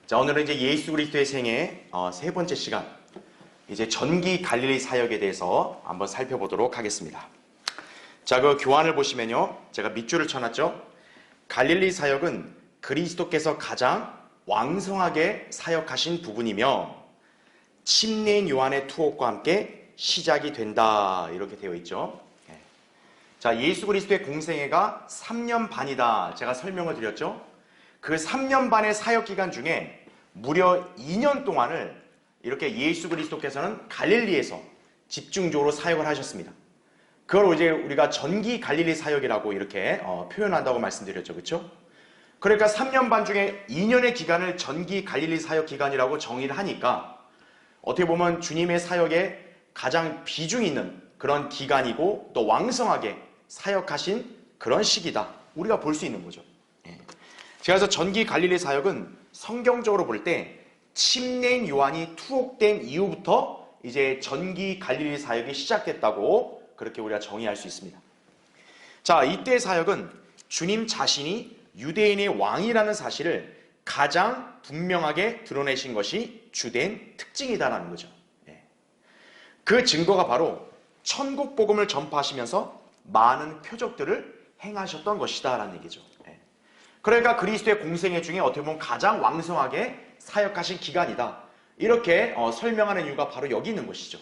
자, 오늘은 이제 예수 그리스도의 생애 세 번째 시간, 이제 전기 갈릴리 사역에 대해서 한번 살펴보도록 하겠습니다. 자, 그 교환을 보시면요, 제가 밑줄을 쳐놨죠. 갈릴리 사역은 그리스도께서 가장 왕성하게 사역하신 부분이며 침례인 요한의 투옥과 함께 시작이 된다, 이렇게 되어 있죠. 자, 예수 그리스도의 공생애가 3년 반이다, 제가 설명을 드렸죠. 그 3년 반의 사역 기간 중에 무려 2년 동안을 이렇게 예수 그리스도께서는 갈릴리에서 집중적으로 사역을 하셨습니다. 그걸 이제 우리가 전기 갈릴리 사역이라고 이렇게 표현한다고 말씀드렸죠. 그렇죠? 그러니까 3년 반 중에 2년의 기간을 전기 갈릴리 사역 기간이라고 정의를 하니까 어떻게 보면 주님의 사역에 가장 비중 있는 그런 기간이고 또 왕성하게 사역하신 그런 시기다, 우리가 볼 수 있는 거죠. 그래서 전기 갈릴리 사역은 성경적으로 볼 때 침례인 요한이 투옥된 이후부터 이제 전기 갈릴리 사역이 시작됐다고 그렇게 우리가 정의할 수 있습니다. 자, 이때의 사역은 주님 자신이 유대인의 왕이라는 사실을 가장 분명하게 드러내신 것이 주된 특징이다라는 거죠. 그 증거가 바로 천국 복음을 전파하시면서 많은 표적들을 행하셨던 것이다라는 얘기죠. 그러니까 그리스도의 공생애 중에 어떻게 보면 가장 왕성하게 사역하신 기간이다, 이렇게 설명하는 이유가 바로 여기 있는 것이죠.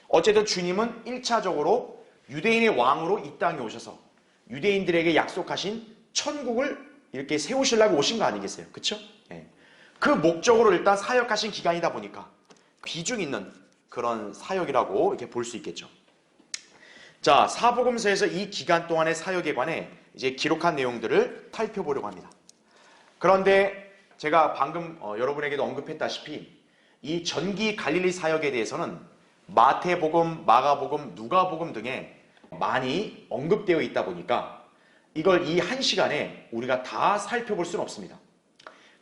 어쨌든 주님은 1차적으로 유대인의 왕으로 이 땅에 오셔서 유대인들에게 약속하신 천국을 이렇게 세우시려고 오신 거 아니겠어요? 그렇죠? 그 목적으로 일단 사역하신 기간이다 보니까 비중 있는 그런 사역이라고 이렇게 볼 수 있겠죠. 자, 사복음서에서 이 기간 동안의 사역에 관해 이제 기록한 내용들을 살펴보려고 합니다. 그런데 제가 방금 여러분에게도 언급했다시피 이 전기 갈릴리 사역에 대해서는 마태복음, 마가복음, 누가복음 등에 많이 언급되어 있다 보니까 이걸 이 한 시간에 우리가 다 살펴볼 수는 없습니다.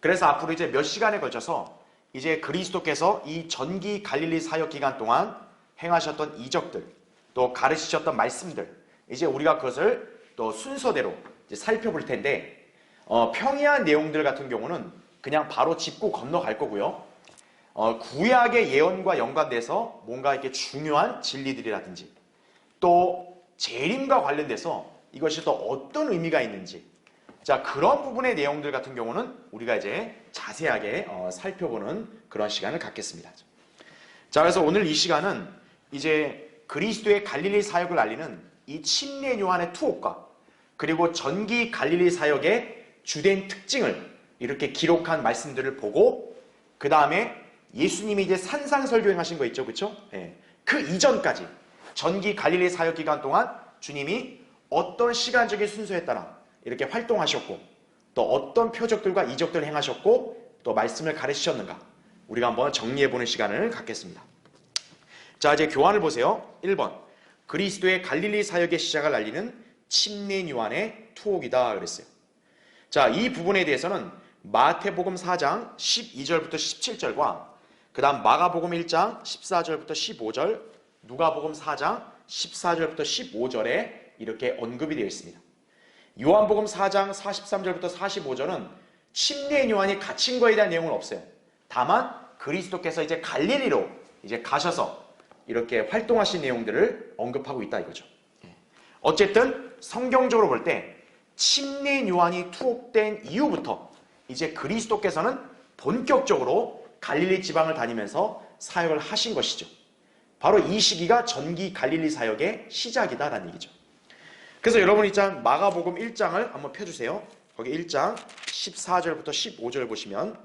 그래서 앞으로 이제 몇 시간에 걸쳐서 이제 그리스도께서 이 전기 갈릴리 사역 기간 동안 행하셨던 이적들, 또 가르치셨던 말씀들, 이제 우리가 그것을 또 순서대로 이제 살펴볼 텐데, 평이한 내용들 같은 경우는 그냥 바로 짚고 건너갈 거고요. 구약의 예언과 연관돼서 뭔가 이렇게 중요한 진리들이라든지 또 재림과 관련돼서 이것이 또 어떤 의미가 있는지, 자, 그런 부분의 내용들 같은 경우는 우리가 이제 자세하게 살펴보는 그런 시간을 갖겠습니다. 자, 그래서 오늘 이 시간은 이제 그리스도의 갈릴리 사역을 알리는 이 침례 요한의 투옥과 그리고 전기 갈릴리 사역의 주된 특징을 이렇게 기록한 말씀들을 보고, 그 다음에 예수님이 이제 산상설교 하신 거 있죠, 그렇죠? 그 이전까지 전기 갈릴리 사역 기간 동안 주님이 어떤 시간적인 순서에 따라 이렇게 활동하셨고 또 어떤 표적들과 이적들을 행하셨고 또 말씀을 가르치셨는가, 우리가 한번 정리해보는 시간을 갖겠습니다. 자, 이제 교환을 보세요. 1번, 그리스도의 갈릴리 사역의 시작을 알리는 침례인 요한의 투옥이다 그랬어요. 자, 이 부분에 대해서는 마태복음 4장 12절부터 17절과 그 다음 마가복음 1장 14절부터 15절, 누가복음 4장 14절부터 15절에 이렇게 언급이 되어 있습니다. 요한복음 4장 43절부터 45절은 침례인 요한이 갇힌 거에 대한 내용은 없어요. 다만 그리스도께서 이제 갈릴리로 이제 가셔서 이렇게 활동하신 내용들을 언급하고 있다 이거죠. 어쨌든 성경적으로 볼 때 침례인 요한이 투옥된 이후부터 이제 그리스도께서는 본격적으로 갈릴리 지방을 다니면서 사역을 하신 것이죠. 바로 이 시기가 전기 갈릴리 사역의 시작이다라는 얘기죠. 그래서 여러분 일단 마가복음 1장을 한번 펴주세요. 거기 1장 14절부터 15절 보시면,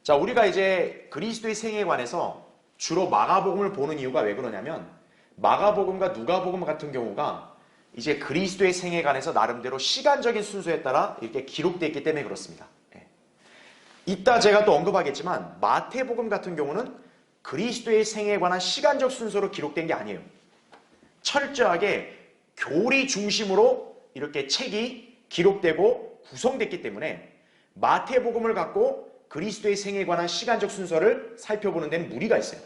자, 우리가 이제 그리스도의 생애에 관해서 주로 마가복음을 보는 이유가 왜 그러냐면, 마가복음과 누가복음 같은 경우가 이제 그리스도의 생애에 관해서 나름대로 시간적인 순서에 따라 이렇게 기록되어 있기 때문에 그렇습니다. 이따 제가 또 언급하겠지만 마태복음 같은 경우는 그리스도의 생애에 관한 시간적 순서로 기록된 게 아니에요. 철저하게 교리 중심으로 이렇게 책이 기록되고 구성됐기 때문에 마태복음을 갖고 그리스도의 생애에 관한 시간적 순서를 살펴보는 데는 무리가 있어요.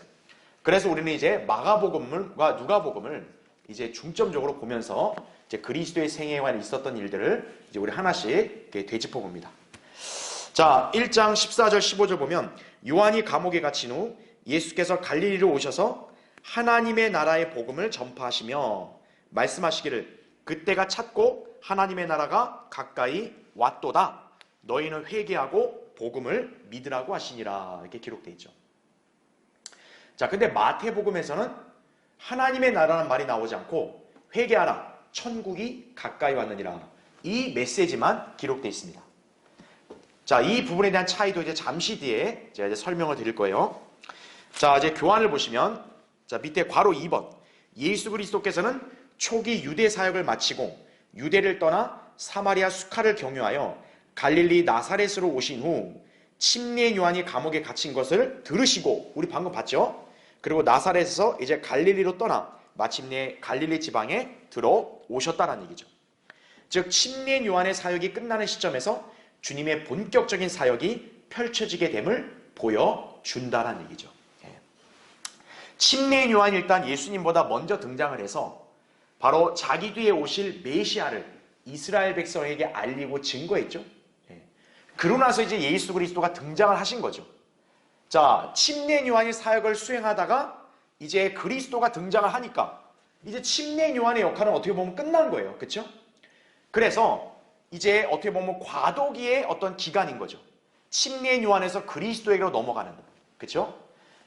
그래서 우리는 이제 마가복음과 누가복음을 이제 중점적으로 보면서 이제 그리스도의 생애에 관해 있었던 일들을 이제 우리 하나씩 이렇게 되짚어 봅니다. 자, 1장 14절 15절 보면 요한이 감옥에 갇힌 후 예수께서 갈릴리로 오셔서 하나님의 나라의 복음을 전파하시며 말씀하시기를 그때가 찼고 하나님의 나라가 가까이 왔도다. 너희는 회개하고 복음을 믿으라고 하시니라. 이렇게 기록되어 있죠. 자, 근데 마태복음에서는 하나님의 나라는 말이 나오지 않고 회개하라. 천국이 가까이 왔느니라. 이 메시지만 기록되어 있습니다. 자, 이 부분에 대한 차이도 이제 잠시 뒤에 제가 이제 설명을 드릴 거예요. 자, 이제 교환을 보시면, 자, 밑에 괄호 2번. 예수 그리스도께서는 초기 유대 사역을 마치고 유대를 떠나 사마리아 수카를 경유하여 갈릴리 나사렛으로 오신 후 침례 요한이 감옥에 갇힌 것을 들으시고, 우리 방금 봤죠? 그리고 나사렛에서 이제 갈릴리로 떠나 마침내 갈릴리 지방에 들어오셨다는 얘기죠. 즉, 침례 요한의 사역이 끝나는 시점에서 주님의 본격적인 사역이 펼쳐지게 됨을 보여준다는 얘기죠. 침례 요한이 일단 예수님보다 먼저 등장을 해서 바로 자기 뒤에 오실 메시아를 이스라엘 백성에게 알리고 증거했죠. 그러고 나서 이제 예수 그리스도가 등장을 하신 거죠. 자, 침례 요한이 사역을 수행하다가 이제 그리스도가 등장을 하니까 이제 침례 요한의 역할은 어떻게 보면 끝난 거예요. 그렇죠? 그래서 이제 어떻게 보면 과도기의 어떤 기간인 거죠. 침례 요한에서 그리스도에게로 넘어가는. 그렇죠?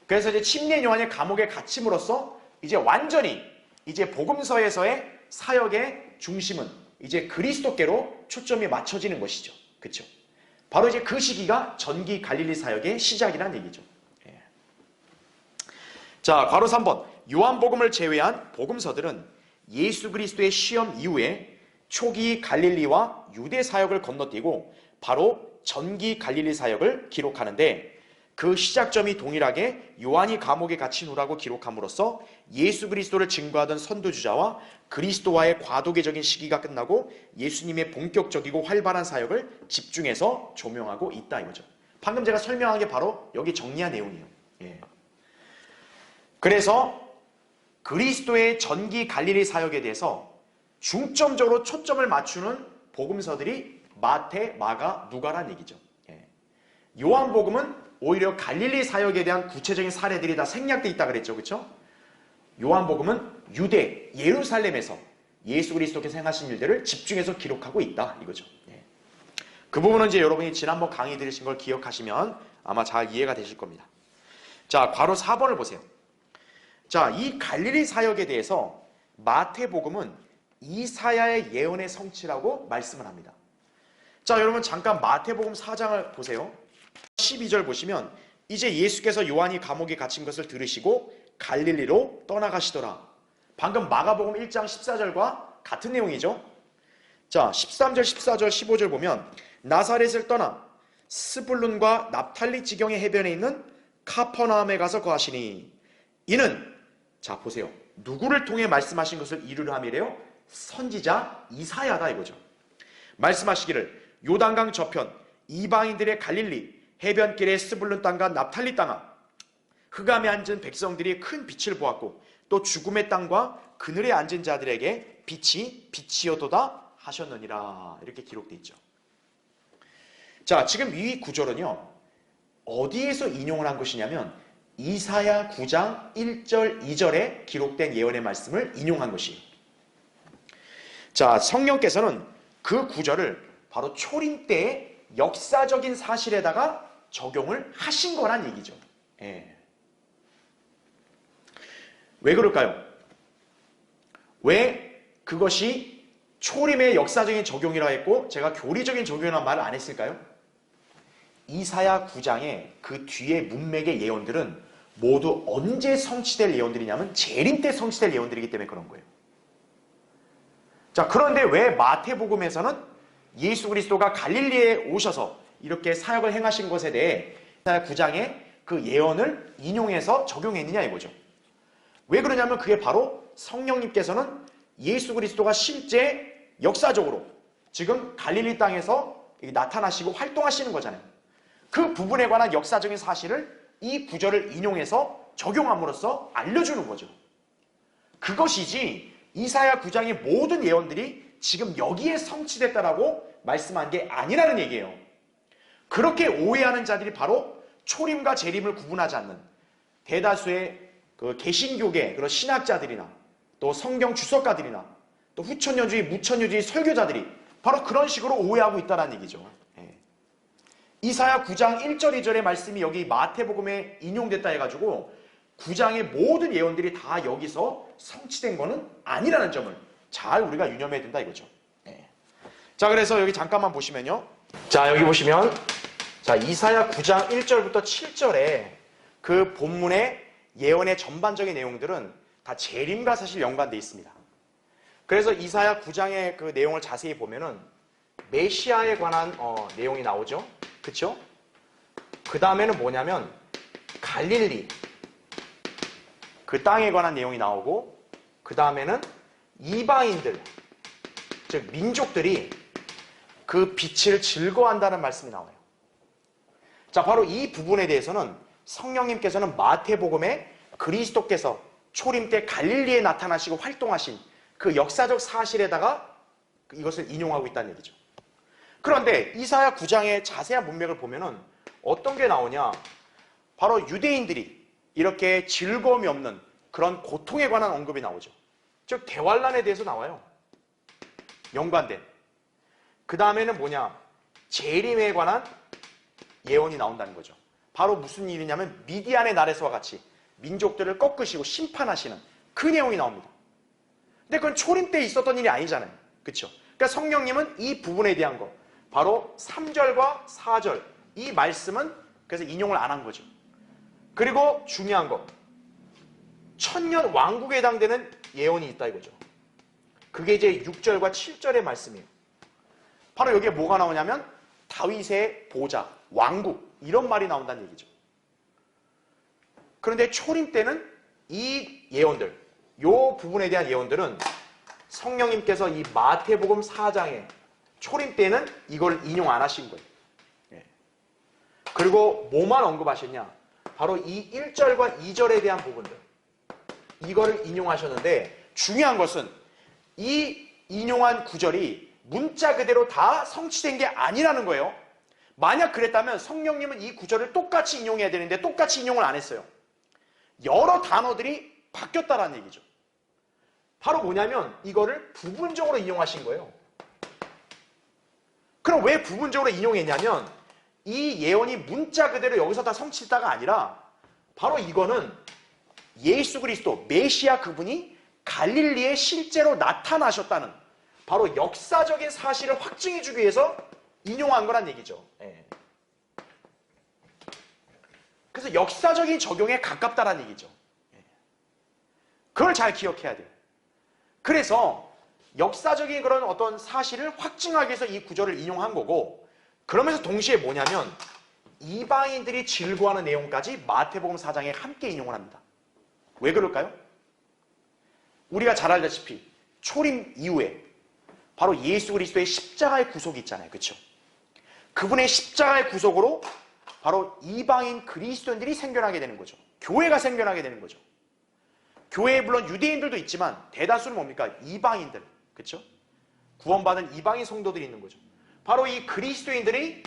그래서 이제 침례 요한의 감옥에 갇힘으로써 이제 완전히 이제 복음서에서의 사역의 중심은 이제 그리스도께로 초점이 맞춰지는 것이죠. 그렇죠? 바로 이제 그 시기가 전기 갈릴리 사역의 시작이라는 얘기죠. 예. 자, 괄호 3번. 요한복음을 제외한 복음서들은 예수 그리스도의 시험 이후에 초기 갈릴리와 유대 사역을 건너뛰고 바로 전기 갈릴리 사역을 기록하는데 그 시작점이 동일하게 요한이 감옥에 갇힌 후라고 기록함으로써 예수 그리스도를 증거하던 선두주자와 그리스도와의 과도기적인 시기가 끝나고 예수님의 본격적이고 활발한 사역을 집중해서 조명하고 있다 이거죠. 방금 제가 설명한 게 바로 여기 정리한 내용이에요. 예. 그래서 그리스도의 전기 갈릴리 사역에 대해서 중점적으로 초점을 맞추는 복음서들이 마태, 마가, 누가란 얘기죠. 예. 요한복음은 오히려 갈릴리 사역에 대한 구체적인 사례들이 다 생략되어 있다 그랬죠. 그렇죠? 요한복음은 유대, 예루살렘에서 예수 그리스도께서 행하신 일들을 집중해서 기록하고 있다 이거죠. 예. 그 부분은 이제 여러분이 지난번 강의 들으신 걸 기억하시면 아마 잘 이해가 되실 겁니다. 자, 괄호 4번을 보세요. 자, 이 갈릴리 사역에 대해서 마태복음은 이사야의 예언의 성취라고 말씀을 합니다. 자, 여러분 잠깐 마태복음 4장을 보세요. 12절 보시면 이제 예수께서 요한이 감옥에 갇힌 것을 들으시고 갈릴리로 떠나가시더라. 방금 마가복음 1장 14절과 같은 내용이죠. 자, 13절, 14절, 15절 보면 나사렛을 떠나 스불룬과 납탈리 지경의 해변에 있는 카퍼나움에 가서 거하시니 이는, 자 보세요, 누구를 통해 말씀하신 것을 이루려 함이래요? 선지자 이사야다 이거죠. 말씀하시기를 요단강 저편 이방인들의 갈릴리 해변길의 스불룬 땅과 납탈리 땅아 흑암에 앉은 백성들이 큰 빛을 보았고 또 죽음의 땅과 그늘에 앉은 자들에게 빛이 빛이어도다 하셨느니라. 이렇게 기록되어 있죠. 자, 지금 이 구절은요 어디에서 인용을 한 것이냐면 이사야 9장 1절 2절에 기록된 예언의 말씀을 인용한 것이에요. 자, 성령께서는 그 구절을 바로 초림 때의 역사적인 사실에다가 적용을 하신 거란 얘기죠. 예. 왜 그럴까요? 왜 그것이 초림의 역사적인 적용이라 했고 제가 교리적인 적용이라는 말을 안 했을까요? 이사야 9장의 그 뒤에 문맥의 예언들은 모두 언제 성취될 예언들이냐면 재림 때 성취될 예언들이기 때문에 그런 거예요. 자, 그런데 왜 마태복음에서는 예수 그리스도가 갈릴리에 오셔서 이렇게 사역을 행하신 것에 대해 이사야 9장의 그 예언을 인용해서 적용했느냐 이거죠. 왜 그러냐면 그게 바로 성령님께서는 예수 그리스도가 실제 역사적으로 지금 갈릴리 땅에서 나타나시고 활동하시는 거잖아요. 그 부분에 관한 역사적인 사실을 이 구절을 인용해서 적용함으로써 알려주는 거죠. 그것이지 이사야 9장의 모든 예언들이 지금 여기에 성취됐다라고 말씀한 게 아니라는 얘기예요. 그렇게 오해하는 자들이 바로 초림과 재림을 구분하지 않는 대다수의 그 개신교계 그런 신학자들이나 또 성경 주석가들이나 또 후천년주의, 무천년주의 설교자들이 바로 그런 식으로 오해하고 있다는 얘기죠. 이사야 9장 1절 2절의 말씀이 여기 마태복음에 인용됐다 해가지고 9장의 모든 예언들이 다 여기서 성취된 거는 아니라는 점을 잘 우리가 유념해야 된다 이거죠. 자, 그래서 여기 잠깐만 보시면요. 자, 여기 보시면 자, 이사야 9장 1절부터 7절에 그 본문의 예언의 전반적인 내용들은 다 재림과 사실 연관되어 있습니다. 그래서 이사야 9장의 그 내용을 자세히 보면은 메시아에 관한 내용이 나오죠. 그쵸? 그 다음에는 뭐냐면 갈릴리 그 땅에 관한 내용이 나오고 그 다음에는 이방인들 즉 민족들이 그 빛을 즐거워한다는 말씀이 나와요. 자, 바로 이 부분에 대해서는 성령님께서는 마태복음에 그리스도께서 초림 때 갈릴리에 나타나시고 활동하신 그 역사적 사실에다가 이것을 인용하고 있다는 얘기죠. 그런데 이사야 9장의 자세한 문맥을 보면은 어떤 게 나오냐? 바로 유대인들이 이렇게 즐거움이 없는 그런 고통에 관한 언급이 나오죠. 즉 대환란에 대해서 나와요. 연관된. 그 다음에는 뭐냐? 재림에 관한 예언이 나온다는 거죠. 바로 무슨 일이냐면 미디안의 날에서와 같이 민족들을 꺾으시고 심판하시는 그 내용이 나옵니다. 근데 그건 초림 때 있었던 일이 아니잖아요. 그렇죠? 그러니까 성령님은 이 부분에 대한 거 바로 3절과 4절 이 말씀은 그래서 인용을 안 한 거죠. 그리고 중요한 거 천년 왕국에 해당되는 예언이 있다 이거죠. 그게 이제 6절과 7절의 말씀이에요. 바로 여기에 뭐가 나오냐면 다윗의 보좌, 왕국 이런 말이 나온다는 얘기죠. 그런데 초림 때는 이 예언들, 요 부분에 대한 예언들은 성령님께서 이 마태복음 4장에 초림 때는 이걸 인용 안 하신 거예요. 그리고 뭐만 언급하셨냐? 바로 이 1절과 2절에 대한 부분들. 이거를 인용하셨는데 중요한 것은 이 인용한 구절이 문자 그대로 다 성취된 게 아니라는 거예요. 만약 그랬다면 성령님은 이 구절을 똑같이 인용해야 되는데 똑같이 인용을 안 했어요. 여러 단어들이 바뀌었다라는 얘기죠. 바로 뭐냐면 이거를 부분적으로 인용하신 거예요. 그럼 왜 부분적으로 인용했냐면 이 예언이 문자 그대로 여기서 다 성취했다가 아니라 바로 이거는 예수 그리스도 메시아 그분이 갈릴리에 실제로 나타나셨다는 바로 역사적인 사실을 확증해 주기 위해서 인용한 거란 얘기죠. 그래서 역사적인 적용에 가깝다라는 얘기죠. 그걸 잘 기억해야 돼요. 그래서 역사적인 그런 어떤 사실을 확증하기 위해서 이 구절을 인용한 거고 그러면서 동시에 뭐냐면 이방인들이 즐거워하는 내용까지 마태복음 4장에 함께 인용을 합니다. 왜 그럴까요? 우리가 잘 알다시피 초림 이후에 바로 예수 그리스도의 십자가의 구속이 있잖아요. 그렇죠? 그분의 십자가의 구속으로 바로 이방인 그리스도인들이 생겨나게 되는 거죠. 교회가 생겨나게 되는 거죠. 교회에 물론 유대인들도 있지만 대다수는 뭡니까? 이방인들. 그렇죠? 구원받은 이방인 성도들이 있는 거죠. 바로 이 그리스도인들이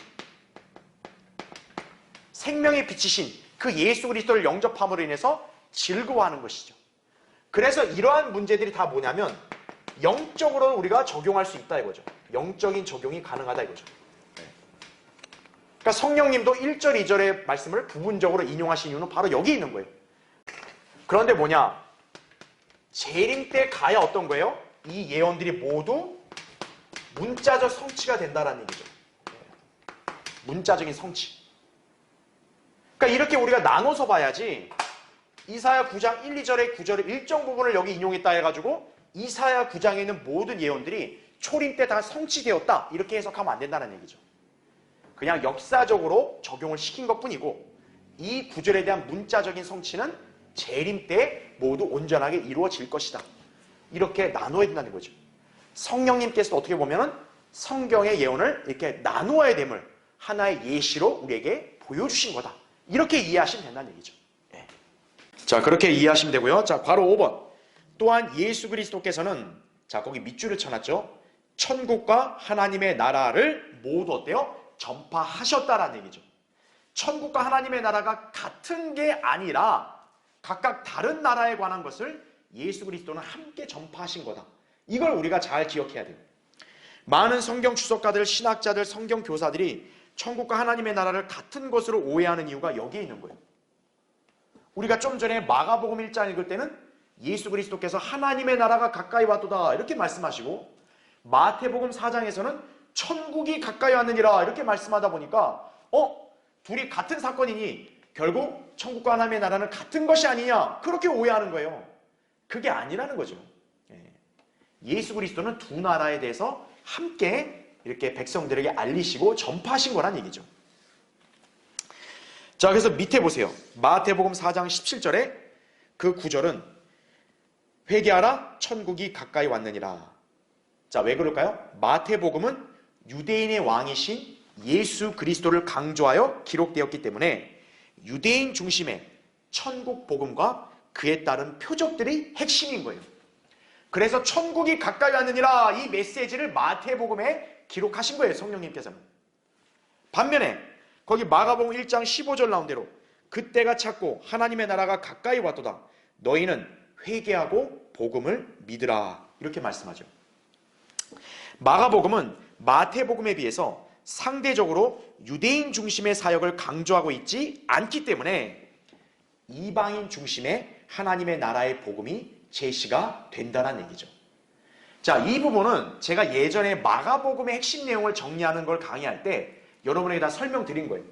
생명의 빛이신 그 예수 그리스도를 영접함으로 인해서 즐거워하는 것이죠. 그래서 이러한 문제들이 다 뭐냐면 영적으로 우리가 적용할 수 있다 이거죠. 영적인 적용이 가능하다 이거죠. 그러니까 성령님도 1절, 2절의 말씀을 부분적으로 인용하신 이유는 바로 여기 있는 거예요. 그런데 뭐냐? 재림 때 가야 어떤 거예요? 이 예언들이 모두 문자적 성취가 된다는 얘기죠. 문자적인 성취. 그러니까 이렇게 우리가 나눠서 봐야지 이사야 9장 1, 2절의 9절의 일정 부분을 여기 인용했다 해가지고 이사야 9장에 있는 모든 예언들이 초림 때 다 성취되었다 이렇게 해석하면 안 된다는 얘기죠. 그냥 역사적으로 적용을 시킨 것뿐이고 이 구절에 대한 문자적인 성취는 재림 때 모두 온전하게 이루어질 것이다. 이렇게 나눠야 된다는 거죠. 성령님께서 어떻게 보면은 성경의 예언을 이렇게 나누어야 됨을 하나의 예시로 우리에게 보여주신 거다. 이렇게 이해하시면 된다는 얘기죠. 자, 그렇게 이해하시면 되고요. 자, 바로 5번. 또한 예수 그리스도께서는 자, 거기 밑줄을 쳐놨죠. 천국과 하나님의 나라를 모두 어때요? 전파하셨다라는 얘기죠. 천국과 하나님의 나라가 같은 게 아니라 각각 다른 나라에 관한 것을 예수 그리스도는 함께 전파하신 거다. 이걸 우리가 잘 기억해야 돼요. 많은 성경 추석가들, 신학자들, 성경 교사들이 천국과 하나님의 나라를 같은 것으로 오해하는 이유가 여기에 있는 거예요. 우리가 좀 전에 마가복음 1장 읽을 때는 예수 그리스도께서 하나님의 나라가 가까이 왔도다 이렇게 말씀하시고, 마태복음 4장에서는 천국이 가까이 왔느니라 이렇게 말씀하다 보니까 둘이 같은 사건이니 결국 천국과 하나님의 나라는 같은 것이 아니냐, 그렇게 오해하는 거예요. 그게 아니라는 거죠. 예수 그리스도는 두 나라에 대해서 함께 이렇게 백성들에게 알리시고 전파하신 거란 얘기죠. 자, 그래서 밑에 보세요. 마태복음 4장 17절에 그 구절은 회개하라 천국이 가까이 왔느니라. 자, 왜 그럴까요? 마태복음은 유대인의 왕이신 예수 그리스도를 강조하여 기록되었기 때문에 유대인 중심의 천국 복음과 그에 따른 표적들이 핵심인 거예요. 그래서 천국이 가까이 왔느니라 이 메시지를 마태복음에 기록하신 거예요, 성령님께서는. 반면에 거기 마가복음 1장 15절 나온 대로 그때가 찼고 하나님의 나라가 가까이 왔도다. 너희는 회개하고 복음을 믿으라. 이렇게 말씀하죠. 마가복음은 마태복음에 비해서 상대적으로 유대인 중심의 사역을 강조하고 있지 않기 때문에 이방인 중심의 하나님의 나라의 복음이 제시가 된다는 얘기죠. 자, 이 부분은 제가 예전에 마가복음의 핵심 내용을 정리하는 걸 강의할 때 여러분에게 다 설명드린 거예요.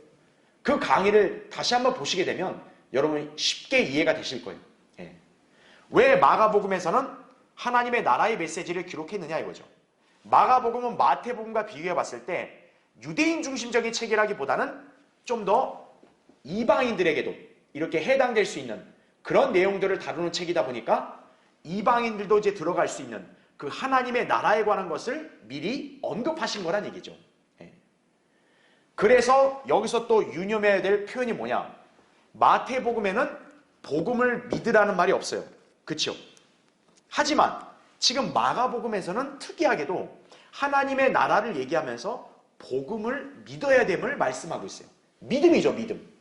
그 강의를 다시 한번 보시게 되면 여러분이 쉽게 이해가 되실 거예요. 왜 마가복음에서는 하나님의 나라의 메시지를 기록했느냐 이거죠. 마가복음은 마태복음과 비교해 봤을 때 유대인 중심적인 책이라기보다는 좀 더 이방인들에게도 이렇게 해당될 수 있는 그런 내용들을 다루는 책이다 보니까 이방인들도 이제 들어갈 수 있는 그 하나님의 나라에 관한 것을 미리 언급하신 거란 얘기죠. 그래서 여기서 또 유념해야 될 표현이 뭐냐? 마태복음에는 복음을 믿으라는 말이 없어요. 그렇죠? 하지만 지금 마가복음에서는 특이하게도 하나님의 나라를 얘기하면서 복음을 믿어야 됨을 말씀하고 있어요. 믿음이죠, 믿음.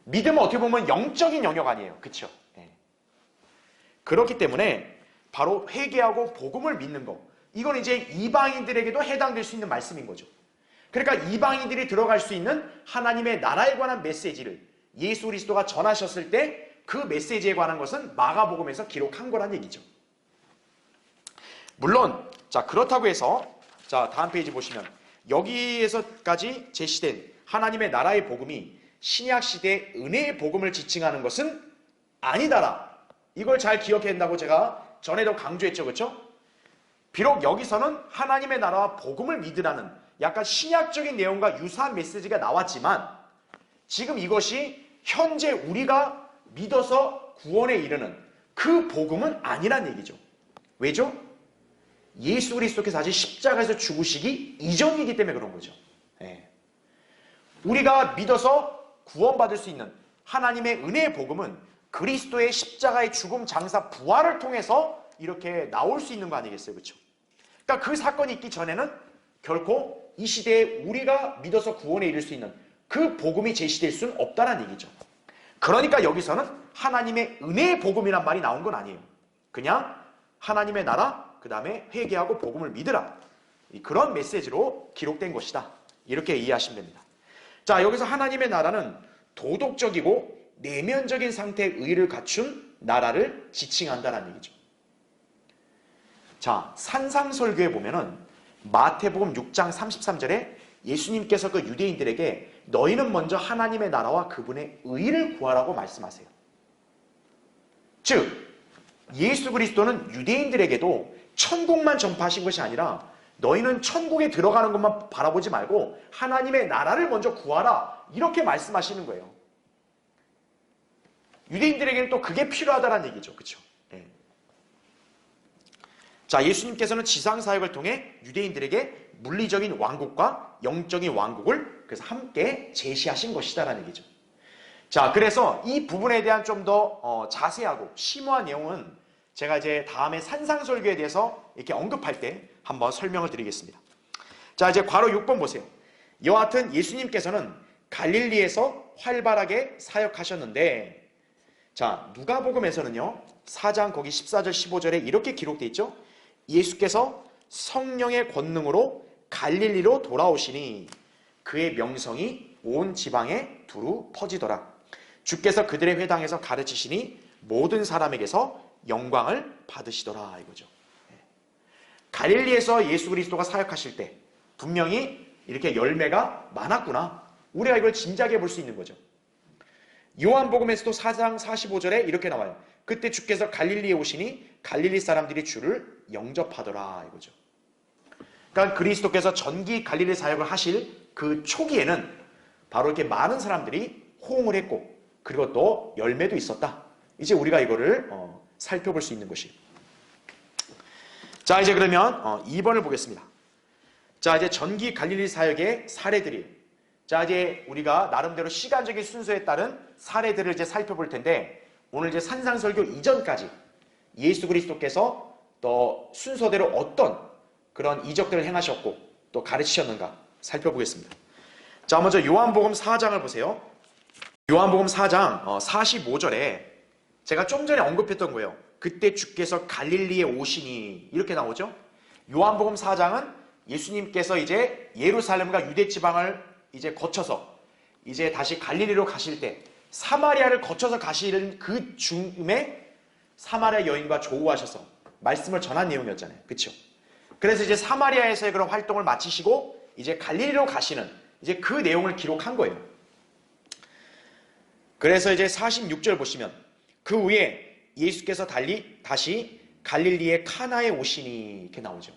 믿음은 어떻게 보면 영적인 영역 아니에요. 그렇죠? 그렇기 때문에 바로 회개하고 복음을 믿는 거, 이건 이제 이방인들에게도 해당될 수 있는 말씀인 거죠. 그러니까 이방인들이 들어갈 수 있는 하나님의 나라에 관한 메시지를 예수 그리스도가 전하셨을 때 그 메시지에 관한 것은 마가복음에서 기록한 거란 얘기죠. 물론 자, 그렇다고 해서 자, 다음 페이지 보시면 여기에서까지 제시된 하나님의 나라의 복음이 신약 시대의 은혜의 복음을 지칭하는 것은 아니다라. 이걸 잘 기억해야 된다고 제가 전에도 강조했죠. 그렇죠? 비록 여기서는 하나님의 나라와 복음을 믿으라는 약간 신약적인 내용과 유사한 메시지가 나왔지만 지금 이것이 현재 우리가 믿어서 구원에 이르는 그 복음은 아니란 얘기죠. 왜죠? 예수 그리스도께서 아직 십자가에서 죽으시기 이전이기 때문에 그런 거죠. 우리가 믿어서 구원받을 수 있는 하나님의 은혜의 복음은 그리스도의 십자가의 죽음, 장사, 부활을 통해서 이렇게 나올 수 있는 거 아니겠어요? 그렇죠? 그러니까 그 사건이 있기 전에는 결코 이 시대에 우리가 믿어서 구원에 이를 수 있는 그 복음이 제시될 수는 없다는 얘기죠. 그러니까 여기서는 하나님의 은혜의 복음이란 말이 나온 건 아니에요. 그냥 하나님의 나라, 그 다음에 회개하고 복음을 믿으라. 그런 메시지로 기록된 것이다. 이렇게 이해하시면 됩니다. 자, 여기서 하나님의 나라는 도덕적이고 내면적인 상태의 의를 갖춘 나라를 지칭한다는 얘기죠. 자, 산상설교에 보면은 마태복음 6장 33절에 예수님께서 그 유대인들에게 너희는 먼저 하나님의 나라와 그분의 의를 구하라고 말씀하세요. 즉, 예수 그리스도는 유대인들에게도 천국만 전파하신 것이 아니라 너희는 천국에 들어가는 것만 바라보지 말고 하나님의 나라를 먼저 구하라. 이렇게 말씀하시는 거예요. 유대인들에게는 또 그게 필요하다는 얘기죠. 그렇죠? 자, 예수님께서는 지상사역을 통해 유대인들에게 물리적인 왕국과 영적인 왕국을 그래서 함께 제시하신 것이다라는 얘기죠. 자, 그래서 이 부분에 대한 좀 더 자세하고 심오한 내용은 제가 이제 다음에 산상설교에 대해서 이렇게 언급할 때 한번 설명을 드리겠습니다. 자, 이제 괄호 6번 보세요. 여하튼 예수님께서는 갈릴리에서 활발하게 사역하셨는데, 자, 누가복음에서는요 4장 거기 14절 15절에 이렇게 기록되어 있죠. 예수께서 성령의 권능으로 갈릴리로 돌아오시니 그의 명성이 온 지방에 두루 퍼지더라. 주께서 그들의 회당에서 가르치시니 모든 사람에게서 영광을 받으시더라, 이거죠. 갈릴리에서 예수 그리스도가 사역하실 때 분명히 이렇게 열매가 많았구나, 우리가 이걸 짐작해 볼 수 있는 거죠. 요한복음에서도 4장 45절에 이렇게 나와요. 그때 주께서 갈릴리에 오시니 갈릴리 사람들이 주를 영접하더라, 이거죠. 그러니까 그리스도께서 전기 갈릴리 사역을 하실 그 초기에는 바로 이렇게 많은 사람들이 호응을 했고, 그리고 또 열매도 있었다. 이제 우리가 이거를 살펴볼 수 있는 것이. 자, 이제 그러면 2번을 보겠습니다. 자, 이제 전기 갈릴리 사역의 사례들이에요. 자, 이제 우리가 나름대로 시간적인 순서에 따른 사례들을 이제 살펴볼 텐데, 오늘 이제 산상설교 이전까지 예수 그리스도께서 또 순서대로 어떤 그런 이적들을 행하셨고 또 가르치셨는가 살펴보겠습니다. 자, 먼저 요한복음 4장을 보세요. 요한복음 4장 45절에 제가 좀 전에 언급했던 거예요. 그때 주께서 갈릴리에 오시니, 이렇게 나오죠. 요한복음 4장은 예수님께서 이제 예루살렘과 유대 지방을 이제 거쳐서 이제 다시 갈릴리로 가실 때 사마리아를 거쳐서 가시는 그 중에 사마리아 여인과 조우하셔서 말씀을 전한 내용이었잖아요. 그렇죠? 그래서 이제 사마리아에서의 그런 활동을 마치시고 이제 갈릴리로 가시는 이제 그 내용을 기록한 거예요. 그래서 이제 46절 보시면 그 후에 예수께서 다시 갈릴리의 카나에 오시니, 이렇게 나오죠.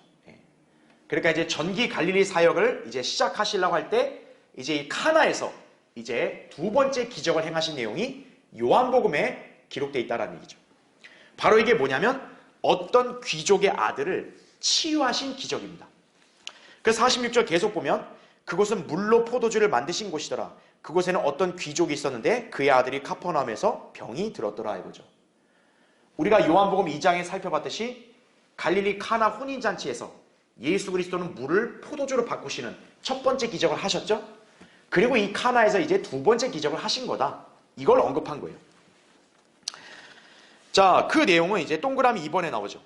그러니까 이제 전기 갈릴리 사역을 이제 시작하시려고 할 때 이제 이 카나에서 이제 두 번째 기적을 행하신 내용이 요한복음에 기록되어 있다는 얘기죠. 바로 이게 뭐냐면 어떤 귀족의 아들을 치유하신 기적입니다. 그래서 46절 계속 보면 그곳은 물로 포도주를 만드신 곳이더라. 그곳에는 어떤 귀족이 있었는데 그의 아들이 카퍼나움에서 병이 들었더라, 이거죠. 우리가 요한복음 2장에 살펴봤듯이 갈릴리 카나 혼인잔치에서 예수 그리스도는 물을 포도주로 바꾸시는 첫 번째 기적을 하셨죠. 그리고 이 카나에서 이제 두 번째 기적을 하신 거다, 이걸 언급한 거예요. 자, 그 내용은 이제 동그라미 2번에 나오죠.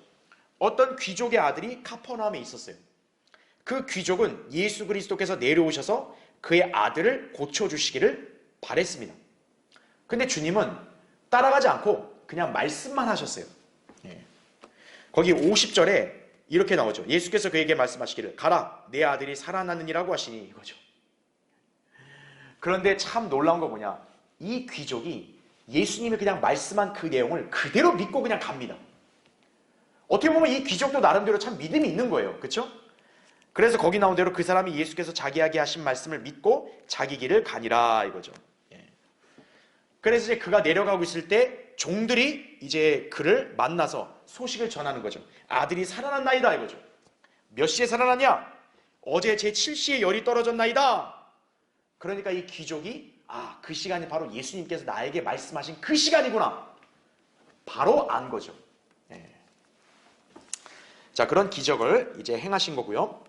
어떤 귀족의 아들이 카퍼나움에 있었어요. 그 귀족은 예수 그리스도께서 내려오셔서 그의 아들을 고쳐주시기를 바랬습니다. 근데 주님은 따라가지 않고 그냥 말씀만 하셨어요. 거기 50절에 이렇게 나오죠. 예수께서 그에게 말씀하시기를 가라, 내 아들이 살아났느니라고 하시니, 이거죠. 그런데 참 놀라운 거 뭐냐, 이 귀족이 예수님이 그냥 말씀한 그 내용을 그대로 믿고 그냥 갑니다. 어떻게 보면 이 귀족도 나름대로 참 믿음이 있는 거예요. 그렇죠? 그래서 거기 나온 대로 그 사람이 예수께서 자기에게 하신 말씀을 믿고 자기 길을 가니라, 이거죠. 그래서 이제 그가 내려가고 있을 때 종들이 이제 그를 만나서 소식을 전하는 거죠. 아들이 살아났나이다, 이거죠. 몇 시에 살아났냐? 어제 제 7시에 열이 떨어졌나이다. 그러니까 이 귀족이 그 시간이 바로 예수님께서 나에게 말씀하신 그 시간이구나, 바로 안 거죠. 자, 그런 기적을 이제 행하신 거고요.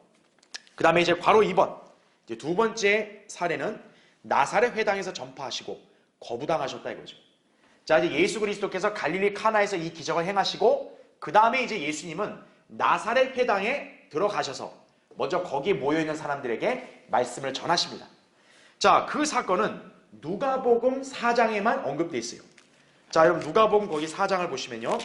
그 다음에 이제 괄호 2번, 이제 두 번째 사례는 나사렛 회당에서 전파하시고 거부당하셨다, 이거죠. 자, 이제 예수 그리스도께서 갈릴리 카나에서 이 기적을 행하시고 그 다음에 이제 예수님은 나사렛 회당에 들어가셔서 먼저 거기에 모여있는 사람들에게 말씀을 전하십니다. 자, 그 사건은 누가복음 4장에만 언급되어 있어요. 자, 여러분 누가복음 거기 4장을 보시면요.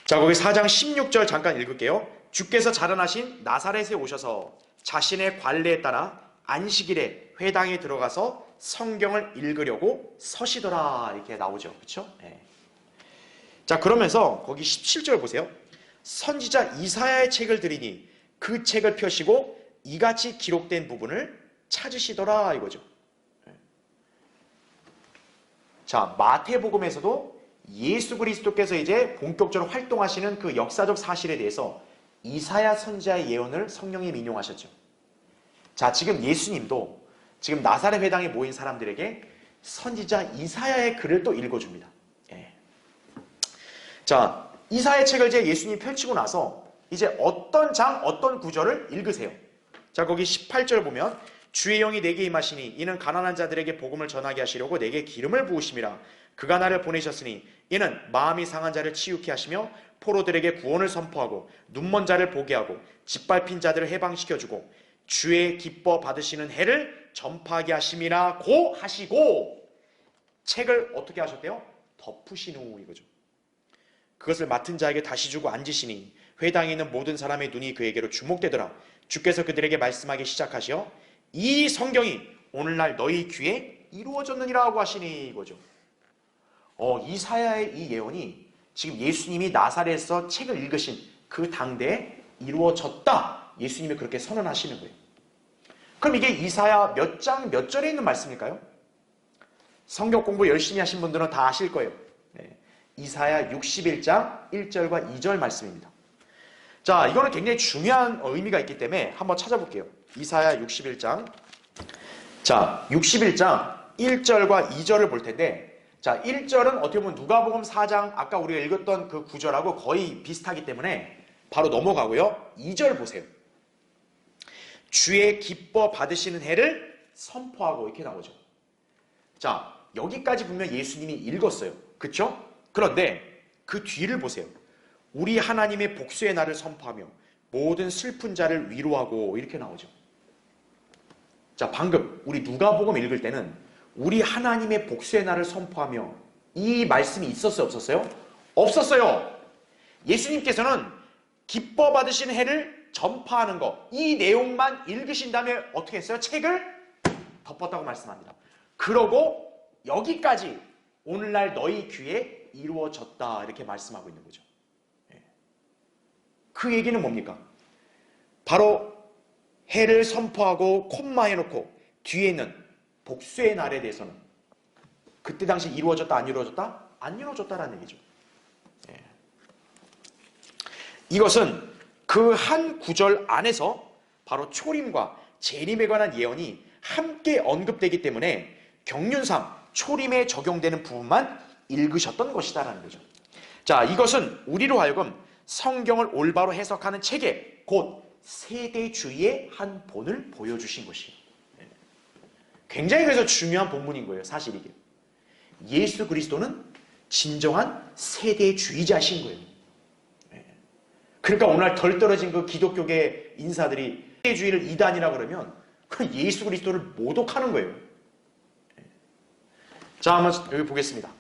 자, 거기 4장 16절 잠깐 읽을게요. 주께서 자라나신 나사렛에 오셔서 자신의 관례에 따라 안식일에 회당에 들어가서 성경을 읽으려고 서시더라, 이렇게 나오죠. 그렇죠? 자, 그러면서 거기 17절 보세요. 선지자 이사야의 책을 드리니 그 책을 펴시고 이같이 기록된 부분을 찾으시더라, 이거죠. 자, 마태복음에서도 예수 그리스도께서 이제 본격적으로 활동하시는 그 역사적 사실에 대해서 이사야 선지자의 예언을 성령이 인용하셨죠. 자, 지금 예수님도 지금 나사렛 회당에 모인 사람들에게 선지자 이사야의 글을 또 읽어줍니다. 자, 이사야의 책을 이제 예수님이 펼치고 나서 이제 어떤 장, 어떤 구절을 읽으세요. 자, 거기 18절 보면 주의 영이 내게 임하시니 이는 가난한 자들에게 복음을 전하게 하시려고 내게 기름을 부으심이라. 그가 나를 보내셨으니 이는 마음이 상한 자를 치유케 하시며 포로들에게 구원을 선포하고 눈먼 자를 보게 하고 짓밟힌 자들을 해방시켜주고 주의 기뻐 받으시는 해를 전파하게 하심이라고 하시고, 책을 어떻게 하셨대요? 덮으신 후 이거죠. 그것을 맡은 자에게 다시 주고 앉으시니 회당에 있는 모든 사람의 눈이 그에게로 주목되더라. 주께서 그들에게 말씀하기 시작하시어 이 성경이 오늘날 너희 귀에 이루어졌느니라고 하시니 이거죠. 이사야의 이 예언이 지금 예수님이 나사렛에서 책을 읽으신 그 당대에 이루어졌다, 예수님이 그렇게 선언하시는 거예요. 그럼 이게 이사야 몇 장 몇 절에 있는 말씀일까요? 성경 공부 열심히 하신 분들은 다 아실 거예요. 이사야 61장 1절과 2절 말씀입니다. 자, 이거는 굉장히 중요한 의미가 있기 때문에 한번 찾아볼게요. 이사야 61장. 자, 61장 1절과 2절을 볼 텐데, 자, 1절은 어떻게 보면 누가복음 4장 아까 우리가 읽었던 그 구절하고 거의 비슷하기 때문에 바로 넘어가고요. 2절 보세요. 주의 기뻐 받으시는 해를 선포하고 이렇게 나오죠. 자, 여기까지 분명 예수님이 읽었어요. 그렇죠? 그런데 그 뒤를 보세요. 우리 하나님의 복수의 날을 선포하며 모든 슬픈 자를 위로하고 이렇게 나오죠. 자, 방금 우리 누가복음 읽을 때는 우리 하나님의 복수의 날을 선포하며 이 말씀이 있었어요, 없었어요? 없었어요. 예수님께서는 기뻐 받으시는 해를 전파하는 것, 이 내용만 읽으신 다음에 어떻게 했어요? 책을 덮었다고 말씀합니다. 그러고 여기까지 오늘날 너희 귀에 이루어졌다 이렇게 말씀하고 있는 거죠. 그 얘기는 뭡니까? 바로 해를 선포하고 콤마 해놓고 뒤에 있는 복수의 날에 대해서는 그때 당시 이루어졌다 안 이루어졌다? 안 이루어졌다라는 얘기죠. 이것은 그 한 구절 안에서 바로 초림과 재림에 관한 예언이 함께 언급되기 때문에 경륜상 초림에 적용되는 부분만 읽으셨던 것이다라는 거죠. 자, 이것은 우리로 하여금 성경을 올바로 해석하는 체계, 곧 세대주의의 한 본을 보여주신 것이에요. 굉장히 그래서 중요한 본문인 거예요, 사실 이게. 예수 그리스도는 진정한 세대주의자신 거예요. 그러니까 오늘 덜 떨어진 그 기독교계 인사들이 세대주의를 이단이라 그러면 그 예수 그리스도를 모독하는 거예요. 자, 한번 여기 보겠습니다.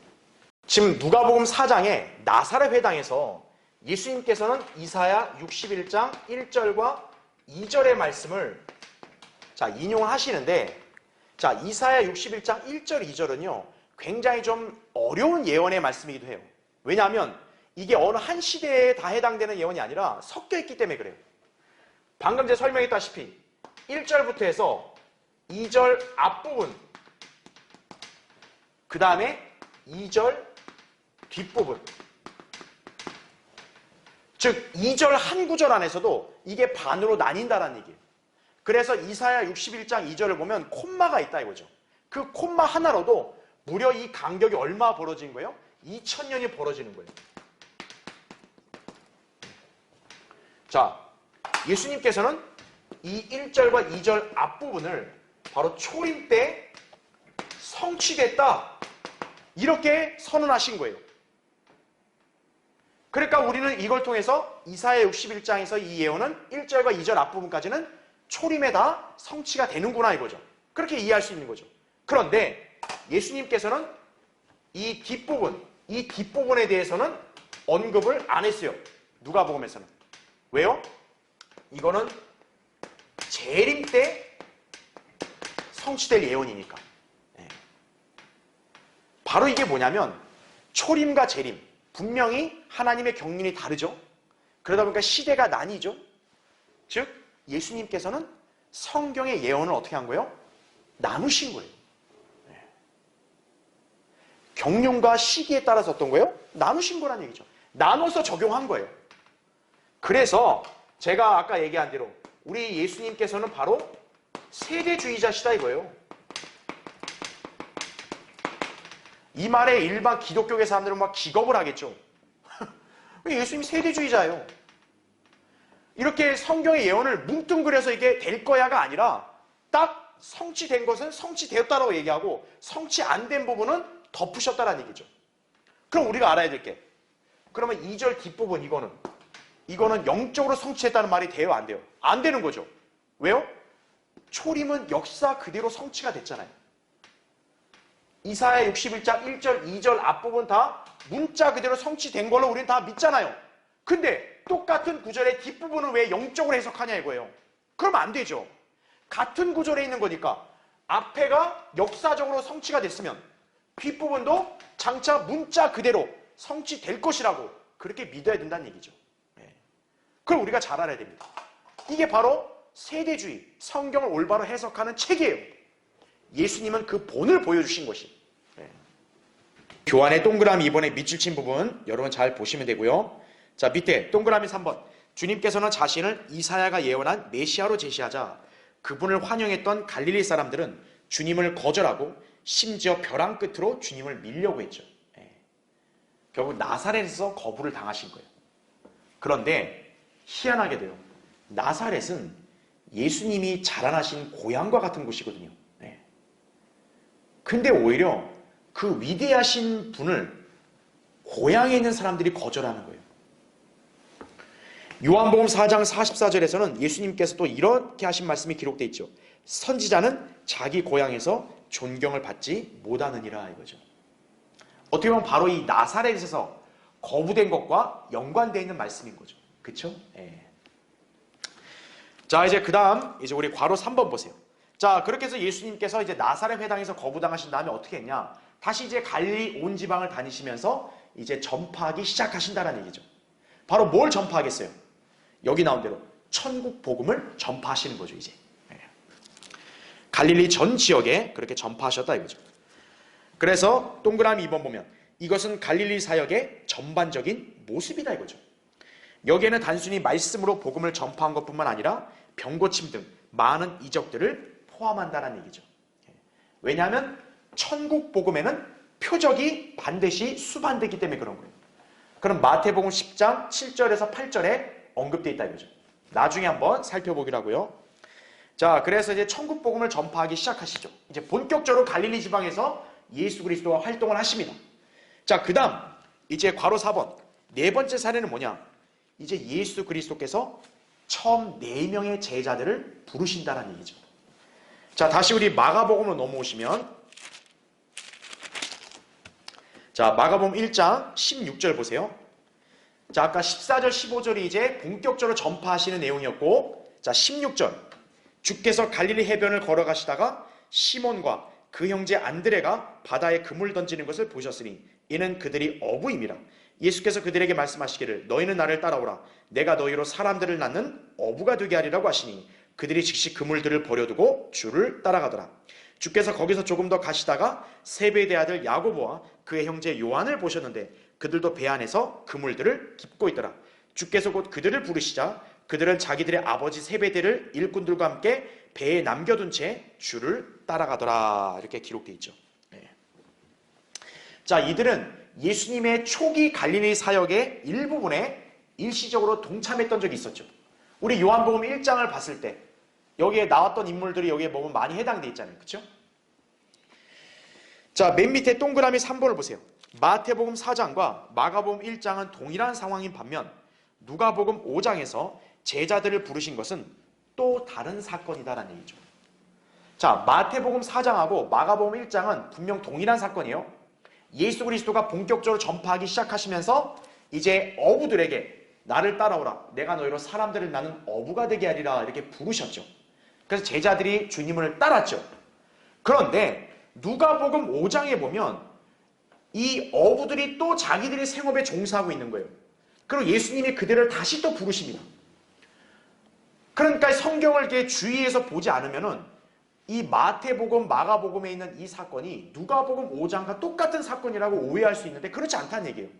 지금 누가복음 4장에 나사렛 회당에서 예수님께서는 이사야 61장 1절과 2절의 말씀을 자, 인용을 하시는데, 자, 이사야 61장 1절 2절은요 굉장히 좀 어려운 예언의 말씀이기도 해요. 왜냐하면 이게 어느 한 시대에 다 해당되는 예언이 아니라 섞여 있기 때문에 그래요. 방금 제가 설명했다시피 1절부터 해서 2절 앞부분, 그 다음에 2절 뒷부분, 즉 2절 한 구절 안에서도 이게 반으로 나뉜다라는 얘기예요. 그래서 이사야 61장 2절을 보면 콤마가 있다 이거죠. 그 콤마 하나로도 무려 이 간격이 얼마 벌어진 거예요? 2000년이 벌어지는 거예요. 자, 예수님께서는 이 1절과 2절 앞부분을 바로 초림 때 성취됐다 이렇게 선언하신 거예요. 그러니까 우리는 이걸 통해서 이사야 61장에서 이 예언은 1절과 2절 앞부분까지는 초림에 다 성취가 되는구나 이거죠. 그렇게 이해할 수 있는 거죠. 그런데 예수님께서는 이 뒷부분에 대해서는 언급을 안 했어요. 누가복음에서는. 왜요? 이거는 재림 때 성취될 예언이니까. 바로 이게 뭐냐면 초림과 재림, 분명히 하나님의 경륜이 다르죠. 그러다 보니까 시대가 나뉘죠. 즉 예수님께서는 성경의 예언을 어떻게 한 거예요? 나누신 거예요. 경륜과 시기에 따라서 어떤 거예요? 나누신 거란 얘기죠. 나눠서 적용한 거예요. 그래서 제가 아까 얘기한 대로 우리 예수님께서는 바로 세대주의자시다 이거예요. 이 말에 일반 기독교계 사람들은 막 기겁을 하겠죠. 예수님이 세대주의자예요. 이렇게 성경의 예언을 뭉뚱그려서 이게 될 거야가 아니라 딱 성취된 것은 성취되었다라고 얘기하고 성취 안 된 부분은 덮으셨다라는 얘기죠. 그럼 우리가 알아야 될 게, 그러면 2절 뒷부분 이거는 영적으로 성취했다는 말이 돼요, 안 돼요? 안 되는 거죠. 왜요? 초림은 역사 그대로 성취가 됐잖아요. 이사야 61장 1절, 2절 앞부분 다 문자 그대로 성취된 걸로 우리는 다 믿잖아요. 근데 똑같은 구절의 뒷부분은 왜 영적으로 해석하냐 이거예요. 그러면 안 되죠. 같은 구절에 있는 거니까 앞에가 역사적으로 성취가 됐으면 뒷부분도 장차 문자 그대로 성취될 것이라고 그렇게 믿어야 된다는 얘기죠. 그럼 우리가 잘 알아야 됩니다. 이게 바로 세대주의, 성경을 올바로 해석하는 책이에요. 예수님은 그 본을 보여주신 것이. 교환의 동그라미 2번에 밑줄 친 부분 여러분 잘 보시면 되고요. 자, 밑에 동그라미 3번. 주님께서는 자신을 이사야가 예언한 메시아로 제시하자 그분을 환영했던 갈릴리 사람들은 주님을 거절하고 심지어 벼랑 끝으로 주님을 밀려고 했죠. 결국 나사렛에서 거부를 당하신 거예요. 그런데 희한하게도요, 나사렛은 예수님이 자라나신 고향과 같은 곳이거든요. 근데 오히려 그 위대하신 분을 고향에 있는 사람들이 거절하는 거예요. 요한복음 4장 44절에서는 예수님께서 또 이렇게 하신 말씀이 기록되어 있죠. 선지자는 자기 고향에서 존경을 받지 못하느니라 이거죠. 어떻게 보면 바로 이 나사렛에서 거부된 것과 연관되어 있는 말씀인 거죠. 그렇죠? 자, 이제 그 다음 이제 우리 괄호 3번 보세요. 자, 그렇게 해서 예수님께서 이제 나사렛 회당에서 거부당하신 다음에 어떻게 했냐? 다시 이제 갈릴리 온 지방을 다니시면서 이제 전파하기 시작하신다는 얘기죠. 바로 뭘 전파하겠어요? 여기 나온 대로 천국 복음을 전파하시는 거죠, 이제. 갈릴리 전 지역에 그렇게 전파하셨다 이거죠. 그래서 동그라미 2번 보면 이것은 갈릴리 사역의 전반적인 모습이다 이거죠. 여기에는 단순히 말씀으로 복음을 전파한 것뿐만 아니라 병고침 등 많은 이적들을 포함한다는 얘기죠. 왜냐하면 천국 복음에는 표적이 반드시 수반되기 때문에 그런 거예요. 그럼 마태복음 10장 7절에서 8절에 언급되어 있다 이거죠. 나중에 한번 살펴보기로 하고요. 자, 그래서 이제 천국 복음을 전파하기 시작하시죠. 이제 본격적으로 갈릴리 지방에서 예수 그리스도가 활동을 하십니다. 자, 그 다음 이제 괄호 4번 네 번째 사례는 뭐냐? 이제 예수 그리스도께서 처음 4명의 제자들을 부르신다는 얘기죠. 자, 다시 우리 마가복음으로 넘어오시면, 자, 마가복음 1장 16절 보세요. 자, 아까 14절 15절이 이제 본격적으로 전파하시는 내용이었고, 자, 16절 주께서 갈릴리 해변을 걸어가시다가 시몬과 그 형제 안드레가 바다에 그물 던지는 것을 보셨으니 이는 그들이 어부임이라. 예수께서 그들에게 말씀하시기를 너희는 나를 따라오라. 내가 너희로 사람들을 낳는 어부가 되게 하리라고 하시니 그들이 즉시 그물들을 버려두고 주를 따라가더라. 주께서 거기서 조금 더 가시다가 세베대의 아들 야고보와 그의 형제 요한을 보셨는데 그들도 배 안에서 그물들을 깁고 있더라. 주께서 곧 그들을 부르시자 그들은 자기들의 아버지 세베대를 일꾼들과 함께 배에 남겨둔 채 주를 따라가더라. 이렇게 기록되어 있죠. 자, 이들은 예수님의 초기 갈릴리 사역의 일부분에 일시적으로 동참했던 적이 있었죠. 우리 요한복음 1장을 봤을 때 여기에 나왔던 인물들이 여기에 보면 많이 해당되어 있잖아요. 그렇죠? 자, 맨 밑에 동그라미 3번을 보세요. 마태복음 4장과 마가복음 1장은 동일한 상황인 반면 누가복음 5장에서 제자들을 부르신 것은 또 다른 사건이다라는 얘기죠. 자, 마태복음 4장하고 마가복음 1장은 분명 동일한 사건이에요. 예수 그리스도가 본격적으로 전파하기 시작하시면서 이제 어부들에게 나를 따라오라. 내가 너희로 사람들을 낳는 어부가 되게 하리라. 이렇게 부르셨죠. 그래서 제자들이 주님을 따랐죠. 그런데 누가복음 5장에 보면 이 어부들이 또 자기들의 생업에 종사하고 있는 거예요. 그리고 예수님이 그들을 다시 또 부르십니다. 그러니까 성경을 이렇게 주의해서 보지 않으면은 이 마태복음, 마가복음에 있는 이 사건이 누가복음 5장과 똑같은 사건이라고 오해할 수 있는데 그렇지 않다는 얘기예요.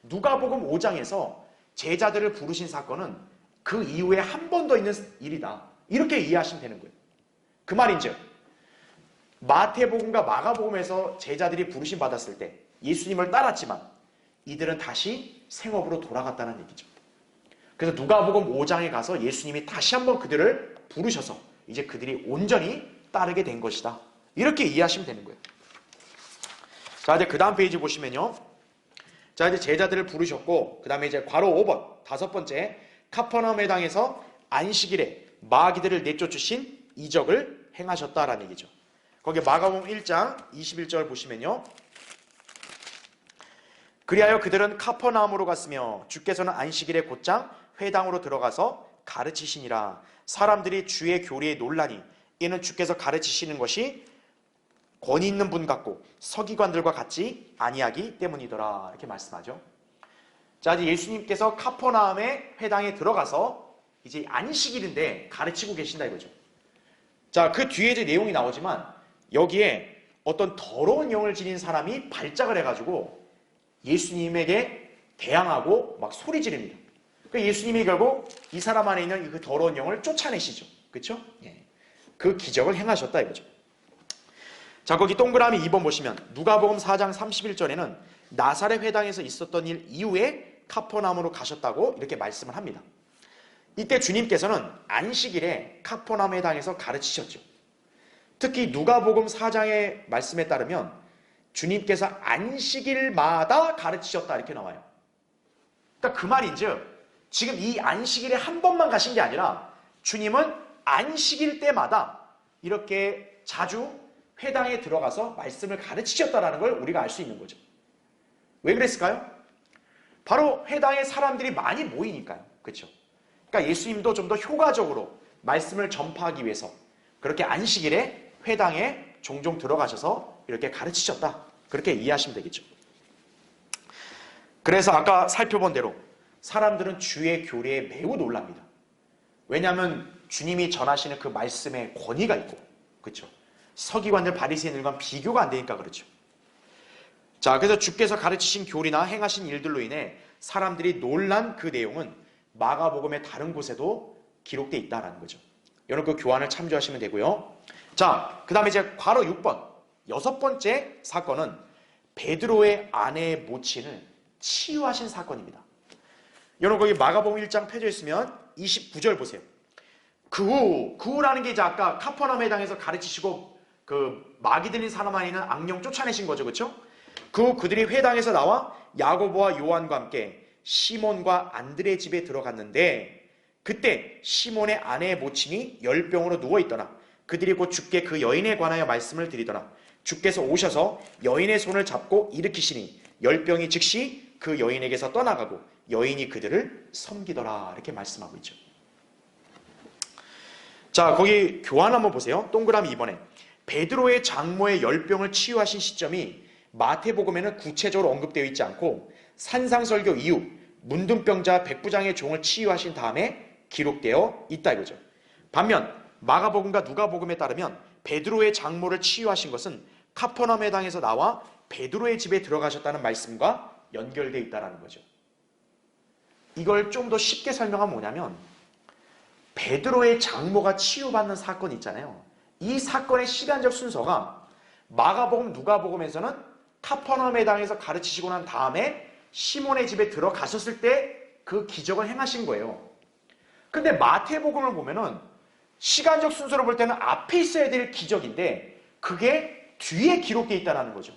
누가복음 5장에서 제자들을 부르신 사건은 그 이후에 한 번 더 있는 일이다. 이렇게 이해하시면 되는 거예요. 그 말인즉 마태복음과 마가복음에서 제자들이 부르심 받았을 때 예수님을 따랐지만 이들은 다시 생업으로 돌아갔다는 얘기죠. 그래서 누가복음 5장에 가서 예수님이 다시 한번 그들을 부르셔서 이제 그들이 온전히 따르게 된 것이다. 이렇게 이해하시면 되는 거예요. 자, 이제 그 다음 페이지 보시면요. 자, 이제 제자들을 부르셨고, 그 다음에 이제 괄호 5번, 다섯 번째, 카퍼나움 회당에서 안식일에 마귀들을 내쫓으신 이적을 행하셨다라는 얘기죠. 거기 마가복음 1장 21절 보시면요. 그리하여 그들은 카퍼나움으로 갔으며 주께서는 안식일에 곧장 회당으로 들어가서 가르치시니라. 사람들이 주의 교리에 놀라니 이는 주께서 가르치시는 것이 권위 있는 분 같고 서기관들과 같지 아니하기 때문이더라. 이렇게 말씀하죠. 자, 이제 예수님께서 카퍼나움의 회당에 들어가서 이제 안식일인데 가르치고 계신다 이거죠. 자, 그 뒤에 이제 내용이 나오지만 여기에 어떤 더러운 영을 지닌 사람이 발작을 해가지고 예수님에게 대항하고 막 소리 지릅니다. 그러니까 예수님이 결국 이 사람 안에 있는 그 더러운 영을 쫓아내시죠. 그렇죠? 예. 그 기적을 행하셨다 이거죠. 자, 거기 동그라미 2번 보시면 누가복음 4장 31절에는 나사렛 회당에서 있었던 일 이후에 카퍼나움으로 가셨다고 이렇게 말씀을 합니다. 이때 주님께서는 안식일에 카퍼나움 회당에서 가르치셨죠. 특히 누가복음 4장의 말씀에 따르면 주님께서 안식일마다 가르치셨다 이렇게 나와요. 그러니까 그 말인즉 지금 이 안식일에 한 번만 가신 게 아니라 주님은 안식일 때마다 이렇게 자주 회당에 들어가서 말씀을 가르치셨다는 걸 우리가 알 수 있는 거죠. 왜 그랬을까요? 바로 회당에 사람들이 많이 모이니까요. 그렇죠? 그러니까 예수님도 좀 더 효과적으로 말씀을 전파하기 위해서 그렇게 안식일에 회당에 종종 들어가셔서 이렇게 가르치셨다. 그렇게 이해하시면 되겠죠. 그래서 아까 살펴본 대로 사람들은 주의 교리에 매우 놀랍니다. 왜냐하면 주님이 전하시는 그 말씀에 권위가 있고, 그렇죠? 서기관들 바리새인들과 비교가 안 되니까 그렇죠. 자, 그래서 주께서 가르치신 교리나 행하신 일들로 인해 사람들이 놀란 그 내용은 마가복음의 다른 곳에도 기록되어 있다는 거죠. 여러분 그 교환을 참조하시면 되고요. 자, 그 다음에 이제 괄호 6번 여섯 번째 사건은 베드로의 아내의 모친을 치유하신 사건입니다. 여러분 거기 마가복음 1장 펴져 있으면 29절 보세요. 그 후라는 게 이제 아까 카퍼나움 회당에서 가르치시고 그 마귀 들린 사람 안에 있는 악령 쫓아내신 거죠. 그렇죠? 그들이 회당에서 나와 야고보와 요한과 함께 시몬과 안드레 집에 들어갔는데 그때 시몬의 아내의 모친이 열병으로 누워있더라. 그들이 곧 주께 그 여인에 관하여 말씀을 드리더라. 주께서 오셔서 여인의 손을 잡고 일으키시니 열병이 즉시 그 여인에게서 떠나가고 여인이 그들을 섬기더라. 이렇게 말씀하고 있죠. 자, 거기 교환 한번 보세요. 동그라미 2번에 베드로의 장모의 열병을 치유하신 시점이 마태복음에는 구체적으로 언급되어 있지 않고 산상설교 이후 문둥병자 백부장의 종을 치유하신 다음에 기록되어 있다 이거죠. 반면 마가복음과 누가복음에 따르면 베드로의 장모를 치유하신 것은 카퍼나움 회당에서 나와 베드로의 집에 들어가셨다는 말씀과 연결되어 있다는 거죠. 이걸 좀 더 쉽게 설명하면 뭐냐면 베드로의 장모가 치유받는 사건이 있잖아요. 이 사건의 시간적 순서가 마가복음, 누가복음에서는 카퍼나움 회당에서 가르치시고 난 다음에 시몬의 집에 들어가셨을 때 그 기적을 행하신 거예요. 근데 마태복음을 보면은 시간적 순서로 볼 때는 앞에 있어야 될 기적인데 그게 뒤에 기록되어 있다는 거죠.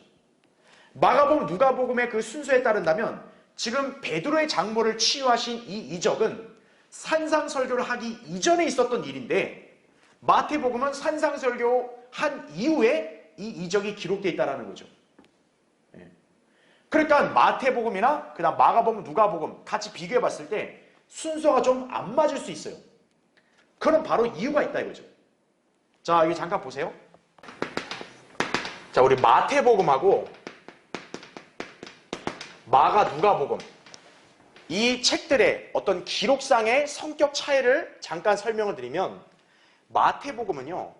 마가복음, 누가복음의 그 순서에 따른다면 지금 베드로의 장모를 치유하신 이 이적은 산상설교를 하기 이전에 있었던 일인데 마태복음은 산상설교 한 이후에 이 이적이 기록되어 있다는 거죠. 그러니까 마태복음이나 그다음 마가복음, 누가복음 같이 비교해 봤을 때 순서가 좀 안 맞을 수 있어요. 그건 바로 이유가 있다 이거죠. 자, 여기 잠깐 보세요. 자, 우리 마태복음하고 마가, 누가복음 이 책들의 어떤 기록상의 성격 차이를 잠깐 설명을 드리면 마태복음은요,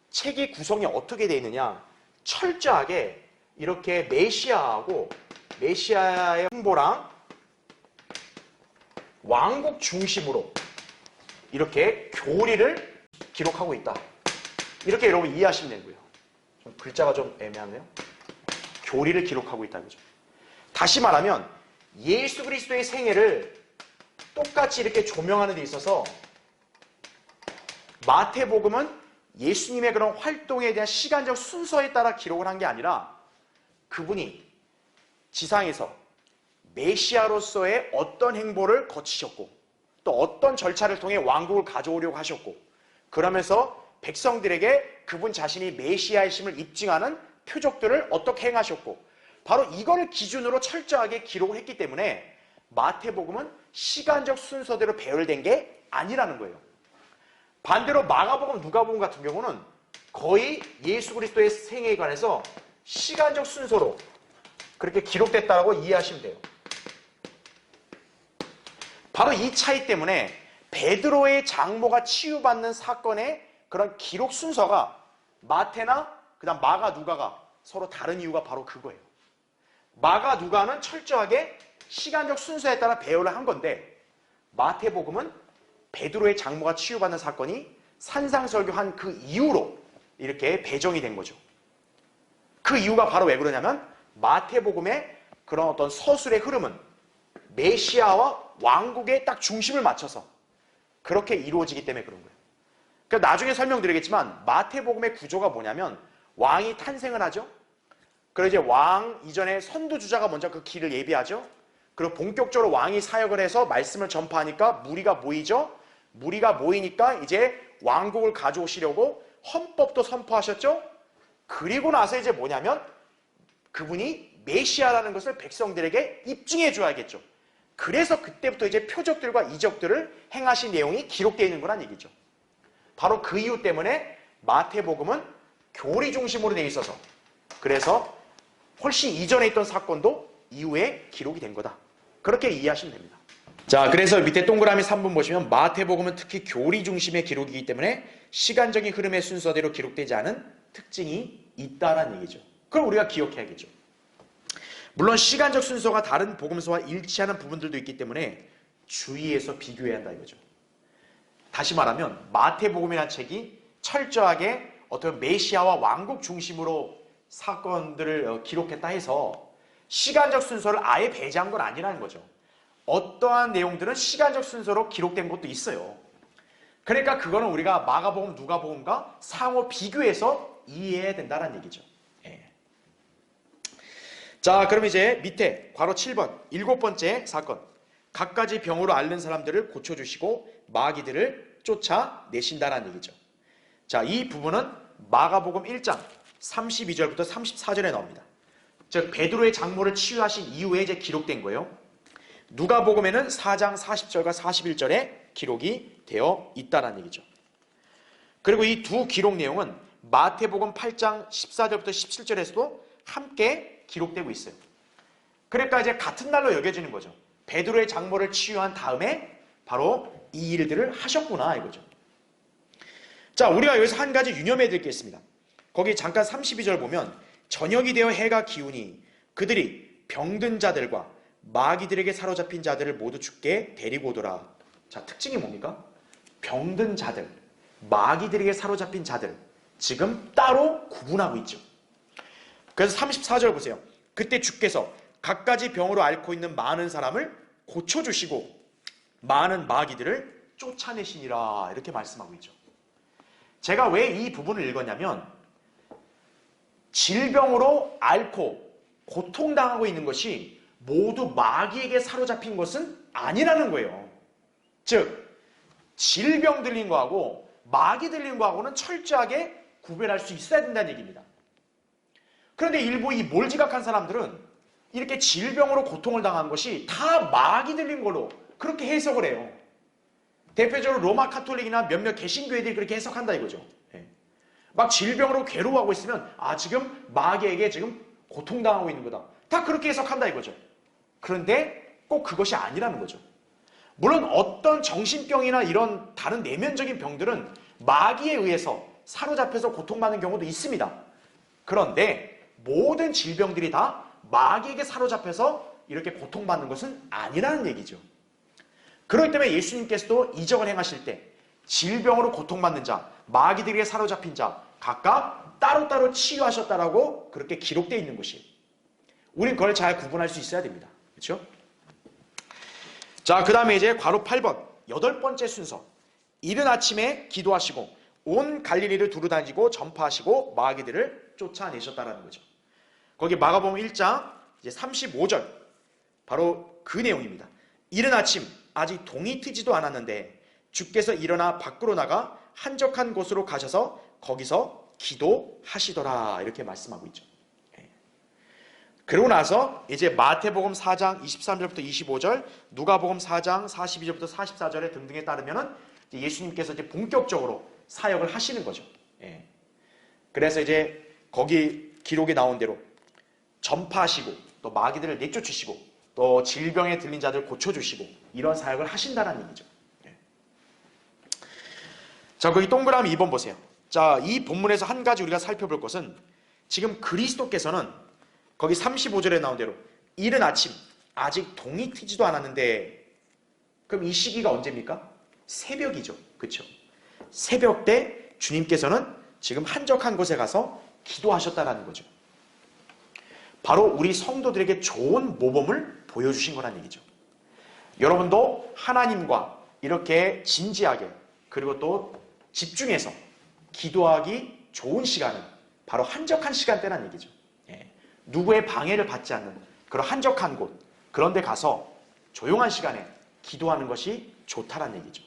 책이 구성이 어떻게 되어 있느냐, 철저하게 이렇게 메시아의 홍보랑 왕국 중심으로 이렇게 교리를 기록하고 있다. 이렇게 여러분 이해하시면 되고요. 좀 글자가 좀 애매하네요. 교리를 기록하고 있다는 거죠. 다시 말하면 예수 그리스도의 생애를 똑같이 이렇게 조명하는 데 있어서 마태복음은 예수님의 그런 활동에 대한 시간적 순서에 따라 기록을 한 게 아니라 그분이 지상에서 메시아로서의 어떤 행보를 거치셨고 또 어떤 절차를 통해 왕국을 가져오려고 하셨고 그러면서 백성들에게 그분 자신이 메시아이심을 입증하는 표적들을 어떻게 행하셨고 바로 이거를 기준으로 철저하게 기록을 했기 때문에 마태복음은 시간적 순서대로 배열된 게 아니라는 거예요. 반대로 마가복음, 누가복음 같은 경우는 거의 예수 그리스도의 생애에 관해서 시간적 순서로 그렇게 기록됐다고 이해하시면 돼요. 바로 이 차이 때문에 베드로의 장모가 치유받는 사건의 그런 기록 순서가 마태나 그다음 마가, 누가가 서로 다른 이유가 바로 그거예요. 마가, 누가는 철저하게 시간적 순서에 따라 배열을 한 건데 마태복음은 베드로의 장모가 치유받는 사건이 산상설교한 그 이후로 이렇게 배정이 된 거죠. 그 이유가 바로 왜 그러냐면 마태복음의 그런 어떤 서술의 흐름은 메시아와 왕국의 딱 중심을 맞춰서 그렇게 이루어지기 때문에 그런 거예요. 그러니까 나중에 설명드리겠지만 마태복음의 구조가 뭐냐면 왕이 탄생을 하죠. 그리고 이제 왕 이전에 선두주자가 먼저 그 길을 예비하죠. 그리고 본격적으로 왕이 사역을 해서 말씀을 전파하니까 무리가 모이죠. 무리가 모이니까 이제 왕국을 가져오시려고 헌법도 선포하셨죠. 그리고 나서 이제 뭐냐면 그분이 메시아라는 것을 백성들에게 입증해 줘야겠죠. 그래서 그때부터 이제 표적들과 이적들을 행하신 내용이 기록되어 있는 거란 얘기죠. 바로 그 이유 때문에 마태복음은 교리 중심으로 되어 있어서 그래서 훨씬 이전에 있던 사건도 이후에 기록이 된 거다. 그렇게 이해하시면 됩니다. 자, 그래서 밑에 동그라미 3번 보시면 마태복음은 특히 교리 중심의 기록이기 때문에 시간적인 흐름의 순서대로 기록되지 않은 특징이 있다라는 얘기죠. 그럼 우리가 기억해야겠죠. 물론 시간적 순서가 다른 복음서와 일치하는 부분들도 있기 때문에 주의해서 비교해야 한다 이거죠. 다시 말하면 마태복음이라는 책이 철저하게 어떤 메시아와 왕국 중심으로 사건들을 기록했다 해서 시간적 순서를 아예 배제한 건 아니라는 거죠. 어떠한 내용들은 시간적 순서로 기록된 것도 있어요. 그러니까 그거는 우리가 마가복음, 누가복음과 상호 비교해서 이해해야 된다는 얘기죠. 자, 그럼 이제 밑에 괄호 7번 7번째 사건. 갖가지 병으로 앓는 사람들을 고쳐주시고 마귀들을 쫓아내신다는 얘기죠. 자, 이 부분은 마가복음 1장 32절부터 34절에 나옵니다. 즉 베드로의 장모를 치유하신 이후에 이제 기록된 거예요. 누가복음에는 4장 40절과 41절에 기록이 되어 있다는 얘기죠. 그리고 이 두 기록 내용은 마태복음 8장 14절부터 17절에서도 함께 기록되고 있어요. 그러니까 이제 같은 날로 여겨지는 거죠. 베드로의 장모를 치유한 다음에 바로 이 일들을 하셨구나 이거죠. 자, 우리가 여기서 한 가지 유념해 드릴 게 있습니다. 거기 잠깐 32절 보면 저녁이 되어 해가 기우니 그들이 병든 자들과 마귀들에게 사로잡힌 자들을 모두 죽게 데리고 오더라. 자, 특징이 뭡니까? 병든 자들, 마귀들에게 사로잡힌 자들 지금 따로 구분하고 있죠. 그래서 34절 보세요. 그때 주께서 갖가지 병으로 앓고 있는 많은 사람을 고쳐주시고 많은 마귀들을 쫓아내시니라 이렇게 말씀하고 있죠. 제가 왜 이 부분을 읽었냐면 질병으로 앓고 고통당하고 있는 것이 모두 마귀에게 사로잡힌 것은 아니라는 거예요. 즉 질병 들린 거하고 마귀 들린 거하고는 철저하게 구별할 수 있어야 된다는 얘기입니다. 그런데 일부 이 몰지각한 사람들은 이렇게 질병으로 고통을 당한 것이 다 마귀 들린 걸로 그렇게 해석을 해요. 대표적으로 로마 카톨릭이나 몇몇 개신교회들이 그렇게 해석한다 이거죠. 막 질병으로 괴로워하고 있으면 지금 마귀에게 지금 고통당하고 있는 거다. 다 그렇게 해석한다 이거죠. 그런데 꼭 그것이 아니라는 거죠. 물론 어떤 정신병이나 이런 다른 내면적인 병들은 마귀에 의해서 사로잡혀서 고통받는 경우도 있습니다. 그런데 모든 질병들이 다 마귀에게 사로잡혀서 이렇게 고통받는 것은 아니라는 얘기죠. 그렇기 때문에 예수님께서도 이적을 행하실 때 질병으로 고통받는 자, 마귀들에게 사로잡힌 자 각각 따로따로 치유하셨다라고 그렇게 기록되어 있는 것이에요. 우린 그걸 잘 구분할 수 있어야 됩니다. 그렇죠? 자, 그 다음에 이제 괄호 8번 8번째 순서. 이른 아침에 기도하시고 온 갈릴리를 두루다니고 전파하시고 마귀들을 쫓아내셨다라는 거죠. 거기 마가복음 1장 이제 35절 바로 그 내용입니다. 이른 아침 아직 동이 트지도 않았는데 주께서 일어나 밖으로 나가 한적한 곳으로 가셔서 거기서 기도하시더라 이렇게 말씀하고 있죠. 그러고 나서 이제 마태복음 4장 23절부터 25절, 누가복음 4장 42절부터 44절에 등등에 따르면은 예수님께서 이제 본격적으로 사역을 하시는 거죠. 그래서 이제 거기 기록에 나온 대로 전파하시고 또 마귀들을 내쫓으시고 또 질병에 들린 자들 고쳐주시고 이런 사역을 하신다는 얘기죠. 자, 거기 동그라미 2번 보세요. 자, 이 본문에서 한 가지 우리가 살펴볼 것은 지금 그리스도께서는 거기 35절에 나온 대로 이른 아침 아직 동이 트지도 않았는데 그럼 이 시기가 언제입니까? 새벽이죠. 그렇죠? 새벽 때 주님께서는 지금 한적한 곳에 가서 기도하셨다는 거죠. 바로 우리 성도들에게 좋은 모범을 보여주신 거란 얘기죠. 여러분도 하나님과 이렇게 진지하게 그리고 또 집중해서 기도하기 좋은 시간은 바로 한적한 시간대란 얘기죠. 누구의 방해를 받지 않는 그런 한적한 곳, 그런 데 가서 조용한 시간에 기도하는 것이 좋다란 얘기죠.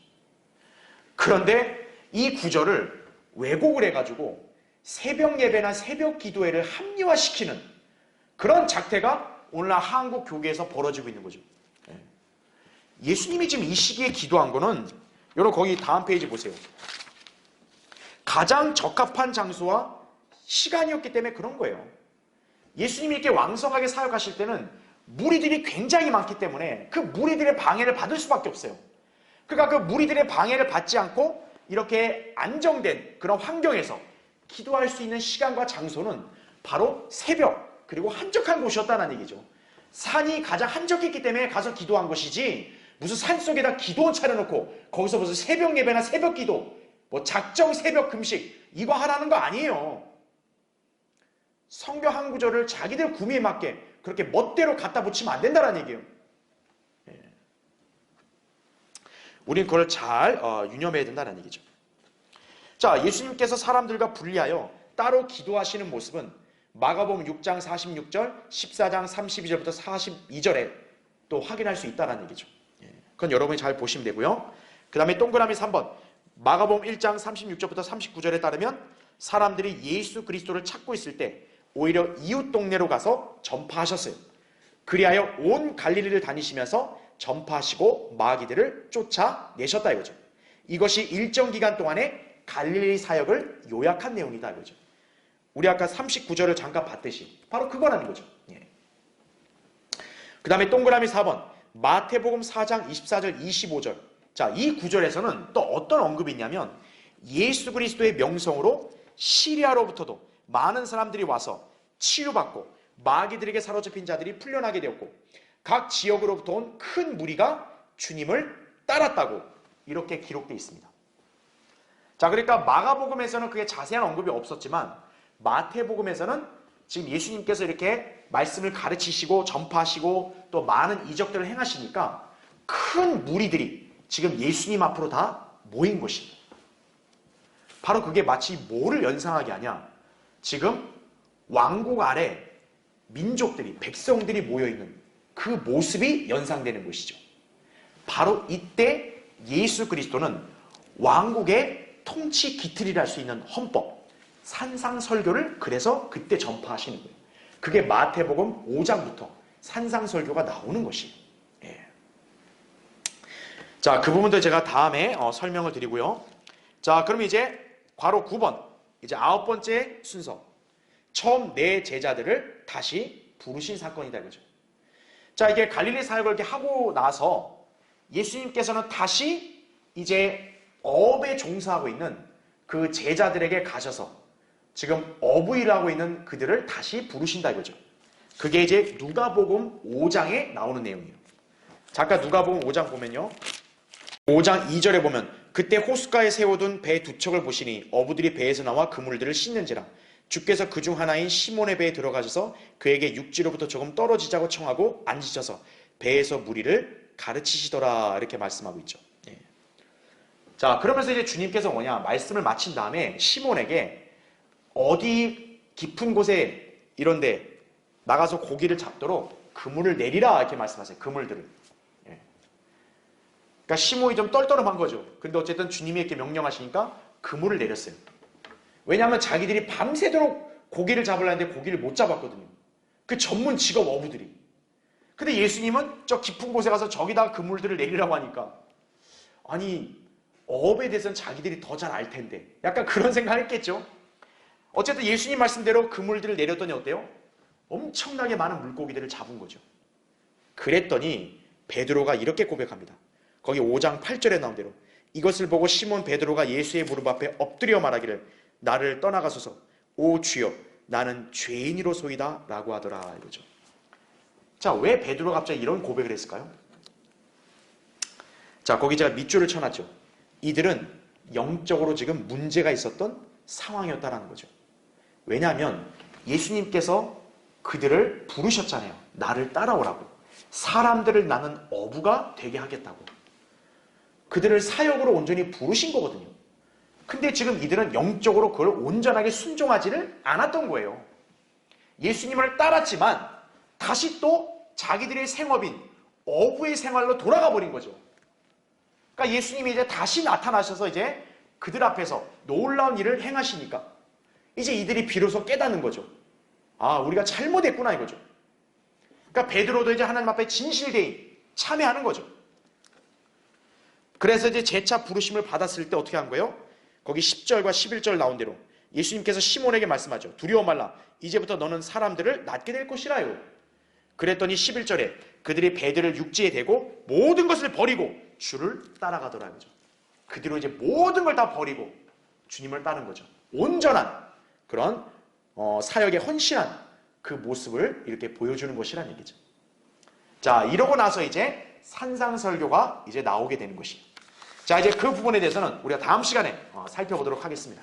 그런데 이 구절을 왜곡을 해가지고 새벽 예배나 새벽 기도회를 합리화시키는 그런 작태가 오늘날 한국 교계에서 벌어지고 있는 거죠. 예수님이 지금 이 시기에 기도한 거는 여러분 거기 다음 페이지 보세요. 가장 적합한 장소와 시간이었기 때문에 그런 거예요. 예수님이 이렇게 왕성하게 사역하실 때는 무리들이 굉장히 많기 때문에 그 무리들의 방해를 받을 수밖에 없어요. 그러니까 그 무리들의 방해를 받지 않고 이렇게 안정된 그런 환경에서 기도할 수 있는 시간과 장소는 바로 새벽 그리고 한적한 곳이었다는 얘기죠. 산이 가장 한적했기 때문에 가서 기도한 것이지 무슨 산속에다 기도원 차려놓고 거기서 무슨 새벽 예배나 새벽 기도 뭐 작정 새벽 금식 이거 하라는 거 아니에요. 성경 한 구절을 자기들 구미에 맞게 그렇게 멋대로 갖다 붙이면 안 된다는 얘기예요. 우린 그걸 잘 유념해야 된다는 얘기죠. 자, 예수님께서 사람들과 분리하여 따로 기도하시는 모습은 마가복음 6장 46절, 14장 32절부터 42절에 또 확인할 수 있다는 얘기죠. 그건 여러분이 잘 보시면 되고요. 그 다음에 동그라미 3번 마가복음 1장 36절부터 39절에 따르면 사람들이 예수 그리스도를 찾고 있을 때 오히려 이웃 동네로 가서 전파하셨어요. 그리하여 온 갈릴리를 다니시면서 전파하시고 마귀들을 쫓아내셨다 이거죠. 이것이 일정 기간 동안의 갈릴리 사역을 요약한 내용이다 이거죠. 우리 아까 39절을 잠깐 봤듯이 바로 그거라는 거죠. 그 다음에 동그라미 4번 마태복음 4장 24절 25절 자, 이 구절에서는 또 어떤 언급이 있냐면 예수 그리스도의 명성으로 시리아로부터도 많은 사람들이 와서 치유받고 마귀들에게 사로잡힌 자들이 풀려나게 되었고 각 지역으로부터 온 큰 무리가 주님을 따랐다고 이렇게 기록되어 있습니다. 자, 그러니까 마가복음에서는 그게 자세한 언급이 없었지만 마태복음에서는 지금 예수님께서 이렇게 말씀을 가르치시고 전파하시고 또 많은 이적들을 행하시니까 큰 무리들이 지금 예수님 앞으로 다 모인 것입니다. 바로 그게 마치 뭐를 연상하게 하냐? 지금 왕국 아래 민족들이 백성들이 모여있는 그 모습이 연상되는 것이죠. 바로 이때 예수 그리스도는 왕국의 통치 기틀이라 할 수 있는 헌법, 산상설교를 그래서 그때 전파하시는 거예요. 그게 마태복음 5장부터 산상설교가 나오는 것이에요. 자, 그 부분도 제가 다음에 설명을 드리고요. 자, 그럼 이제 괄호 9번 이제 9번째 순서 처음 내 제자들을 다시 부르신 사건이다 이거죠. 자, 이게 갈릴리 사역을 이렇게 하고 나서 예수님께서는 다시 이제 어업에 종사하고 있는 그 제자들에게 가셔서 지금 어부일을 하고 있는 그들을 다시 부르신다 이거죠. 그게 이제 누가복음 5장에 나오는 내용이에요. 잠깐 누가복음 5장 보면요. 5장 2절에 보면 그때 호숫가에 세워둔 배 두 척을 보시니 어부들이 배에서 나와 그물들을 씻는지라 주께서 그중 하나인 시몬의 배에 들어가셔서 그에게 육지로부터 조금 떨어지자고 청하고 앉으셔서 배에서 무리를 가르치시더라 이렇게 말씀하고 있죠. 자, 그러면서 이제 주님께서 뭐냐, 말씀을 마친 다음에 시몬에게 어디 깊은 곳에 이런데 나가서 고기를 잡도록 그물을 내리라 이렇게 말씀하세요. 그물들을. 예. 그러니까 시몬이 좀 떨떠름한 거죠. 근데 어쨌든 주님이 이렇게 명령하시니까 그물을 내렸어요. 왜냐하면 자기들이 밤새도록 고기를 잡으려 했는데 고기를 못 잡았거든요. 그 전문 직업 어부들이. 근데 예수님은 저 깊은 곳에 가서 저기다가 그물들을 내리라고 하니까, 아니 어업에 대해서는 자기들이 더 잘 알 텐데, 약간 그런 생각을 했겠죠. 어쨌든 예수님 말씀대로 그물들을 내렸더니 어때요? 엄청나게 많은 물고기들을 잡은 거죠. 그랬더니 베드로가 이렇게 고백합니다. 거기 5장 8절에 나온 대로, 이것을 보고 시몬 베드로가 예수의 무릎 앞에 엎드려 말하기를 나를 떠나가소서 오 주여 나는 죄인이로소이다 라고 하더라 이거죠. 자, 왜 베드로가 갑자기 이런 고백을 했을까요? 자, 거기 제가 밑줄을 쳐놨죠. 이들은 영적으로 지금 문제가 있었던 상황이었다라는 거죠. 왜냐하면 예수님께서 그들을 부르셨잖아요. 나를 따라오라고. 사람들을 나는 어부가 되게 하겠다고. 그들을 사역으로 온전히 부르신 거거든요. 근데 지금 이들은 영적으로 그걸 온전하게 순종하지를 않았던 거예요. 예수님을 따랐지만 다시 또 자기들의 생업인 어부의 생활로 돌아가 버린 거죠. 그러니까 예수님이 이제 다시 나타나셔서 이제 그들 앞에서 놀라운 일을 행하시니까 이제 이들이 비로소 깨닫는 거죠. 아, 우리가 잘못했구나 이거죠. 그러니까 베드로도 이제 하나님 앞에 진실되이 참회하는 거죠. 그래서 이제 재차 부르심을 받았을 때 어떻게 한 거예요? 거기 10절과 11절 나온 대로 예수님께서 시몬에게 말씀하죠. 두려워 말라. 이제부터 너는 사람들을 낫게 될 것이라요. 그랬더니 11절에 그들이 배들을 육지에 대고 모든 것을 버리고 주를 따라가더라 그죠. 그대로 이제 모든 걸 다 버리고 주님을 따른 거죠. 온전한 그런 사역에 헌신한 그 모습을 이렇게 보여주는 것이라는 얘기죠. 자, 이러고 나서 이제 산상설교가 이제 나오게 되는 것이에요. 자, 이제 그 부분에 대해서는 우리가 다음 시간에 살펴보도록 하겠습니다.